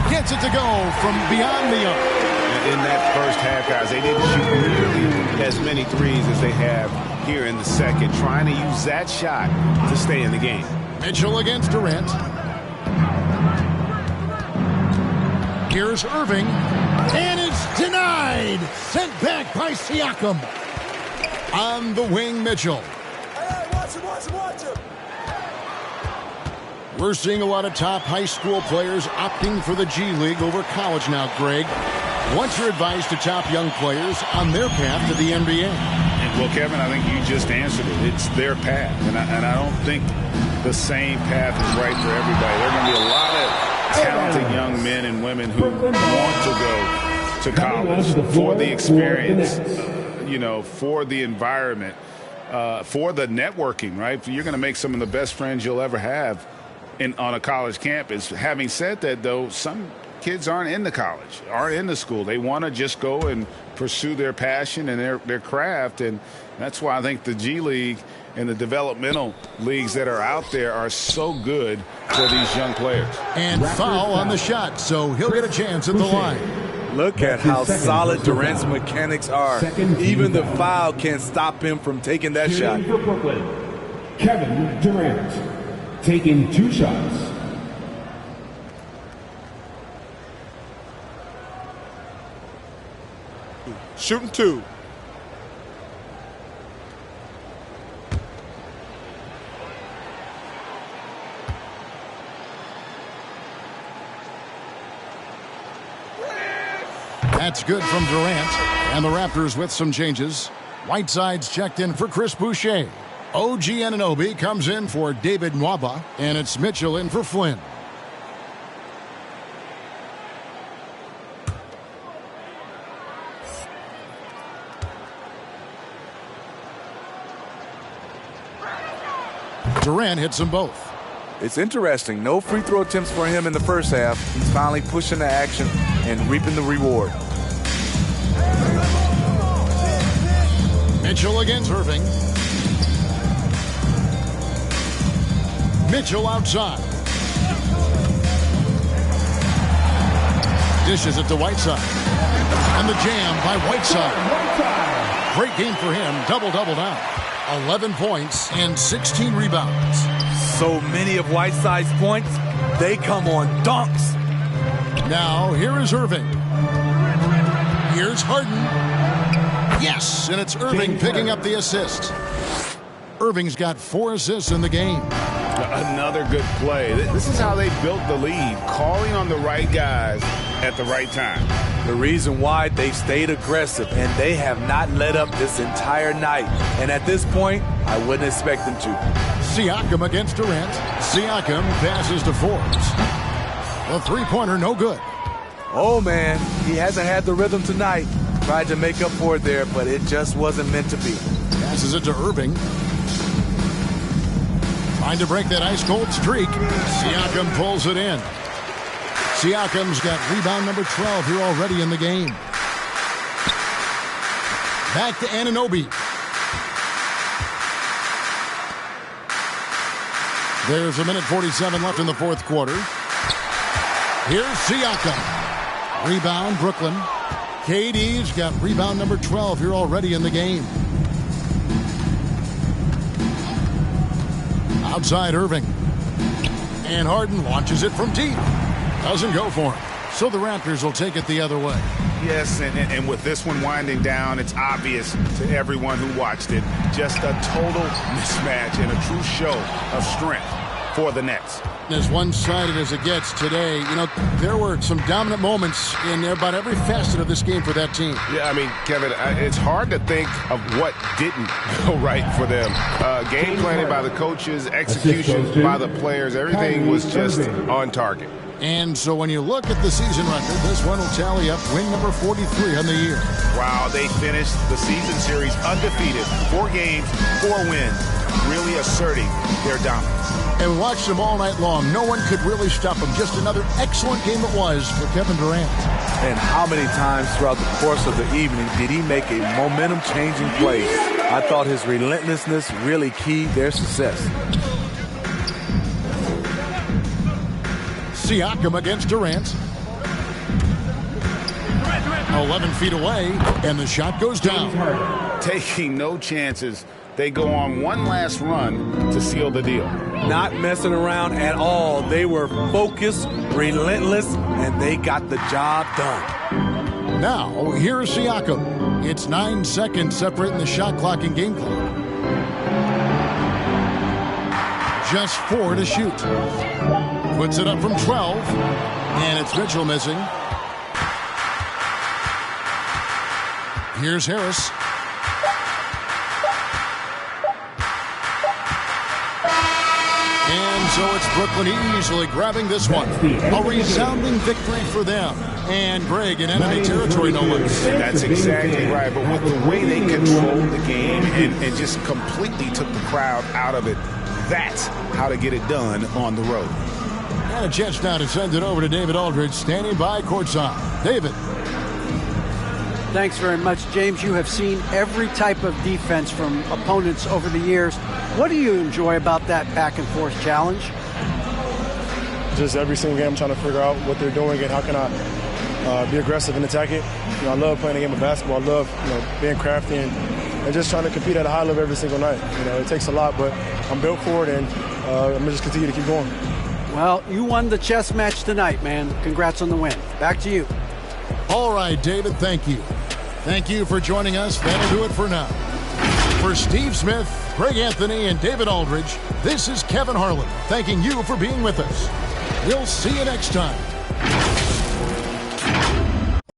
Gets it to go from beyond the arc. In that first half, guys, they didn't shoot nearly as many threes as they have here in the second, trying to use that shot to stay in the game. Mitchell against Durant. Here's Irving. And it's denied. Sent back by Siakam. On the wing, Mitchell. Watch him. We're seeing a lot of top high school players opting for the G League over college now, Greg. What's your advice to top young players on their path to the NBA? Well, Kevin, I think you just answered it. It's their path. And I don't think the same path is right for everybody. There are going to be a lot of talented young men and women who want to go to college for the experience, for the environment, for the networking, right? You're going to make some of the best friends you'll ever have on a college campus. Having said that, though, some kids aren't into college, aren't into school. They want to just go and pursue their passion and their craft, and that's why I think the G League and the developmental leagues that are out there are so good for these young players. And foul on the shot, so he'll get a chance at the line. Look at how solid Durant's mechanics are. Even the foul can't stop him from taking that shot. For Brooklyn, Kevin Durant, taking 2 shots. Shooting 2. That's good from Durant. And the Raptors with some changes. Whiteside's checked in for Chris Boucher. OG Anunoby comes in for David Nwaba. And it's Mitchell in for Flynn. Durant hits them both. It's interesting. No free throw attempts for him in the first half. He's finally pushing the action and reaping the reward. Mitchell against Irving. Mitchell outside. Dishes it to Whiteside. And the jam by Whiteside. Great game for him. Double-double now. 11 points and 16 rebounds. So many of Whiteside's points, they come on dunks. Now, here is Irving. Here's Harden. Yes, and it's Irving picking up the assist. Irving's got 4 assists in the game. Another good play. This is how they built the lead, calling on the right guys at the right time. The reason why they've stayed aggressive, and they have not let up this entire night. And at this point, I wouldn't expect them to. Siakam against Durant. Siakam passes to Forbes. The three-pointer, no good. Oh, man, he hasn't had the rhythm tonight. Tried to make up for it there, but it just wasn't meant to be. Passes it to Irving. Trying to break that ice-cold streak. Siakam pulls it in. Siakam's got rebound number 12 here already in the game. Back to Anunoby. There's a minute 47 left in the fourth quarter. Here's Siakam. Rebound, Brooklyn. KD's got rebound number 12 here already in the game. Outside Irving. And Harden launches it from deep. Doesn't go for him. So the Raptors will take it the other way. Yes, and with this one winding down, it's obvious to everyone who watched it. Just a total mismatch and a true show of strength for the Nets. As one-sided as it gets today, you know, there were some dominant moments in about every facet of this game for that team. Yeah, I mean, Kevin, it's hard to think of what didn't go right for them. Game planning by the coaches, execution by the players, everything was just on target. And so when you look at the season record, this one will tally up win number 43 on the year. Wow, they finished the season series undefeated. 4 games, 4 wins, really asserting their dominance. And we watched them all night long. No one could really stop them. Just another excellent game it was for Kevin Durant. And how many times throughout the course of the evening did he make a momentum-changing play? I thought his relentlessness really keyed their success. Siakam against Durant. 11 feet away, and the shot goes down. Taking no chances. They go on one last run to seal the deal. Not messing around at all. They were focused, relentless, and they got the job done. Now, here's Siakam. It's 9 seconds separating the shot clock and game clock. Just 4 to shoot. Puts it up from 12, and it's Mitchell missing. Here's Harris. And so it's Brooklyn easily grabbing this one. A resounding victory for them. And Greg in enemy territory, no less. That's exactly right. But with the way they controlled the game and just completely took the crowd out of it, that's how to get it done on the road. And a chance now to send it over to David Aldridge, standing by courtside. David. Thanks very much, James. You have seen every type of defense from opponents over the years. What do you enjoy about that back-and-forth challenge? Just every single game I'm trying to figure out what they're doing and how can I be aggressive and attack it. You know, I love playing a game of basketball. I love being crafty and just trying to compete at a high level every single night. You know, it takes a lot, but I'm built for it, and I'm going to just continue to keep going. Well, you won the chess match tonight, man. Congrats on the win. Back to you. All right, David, thank you. Thank you for joining us. That'll do it for now. For Steve Smith, Greg Anthony, and David Aldridge, this is Kevin Harlan thanking you for being with us. We'll see you next time.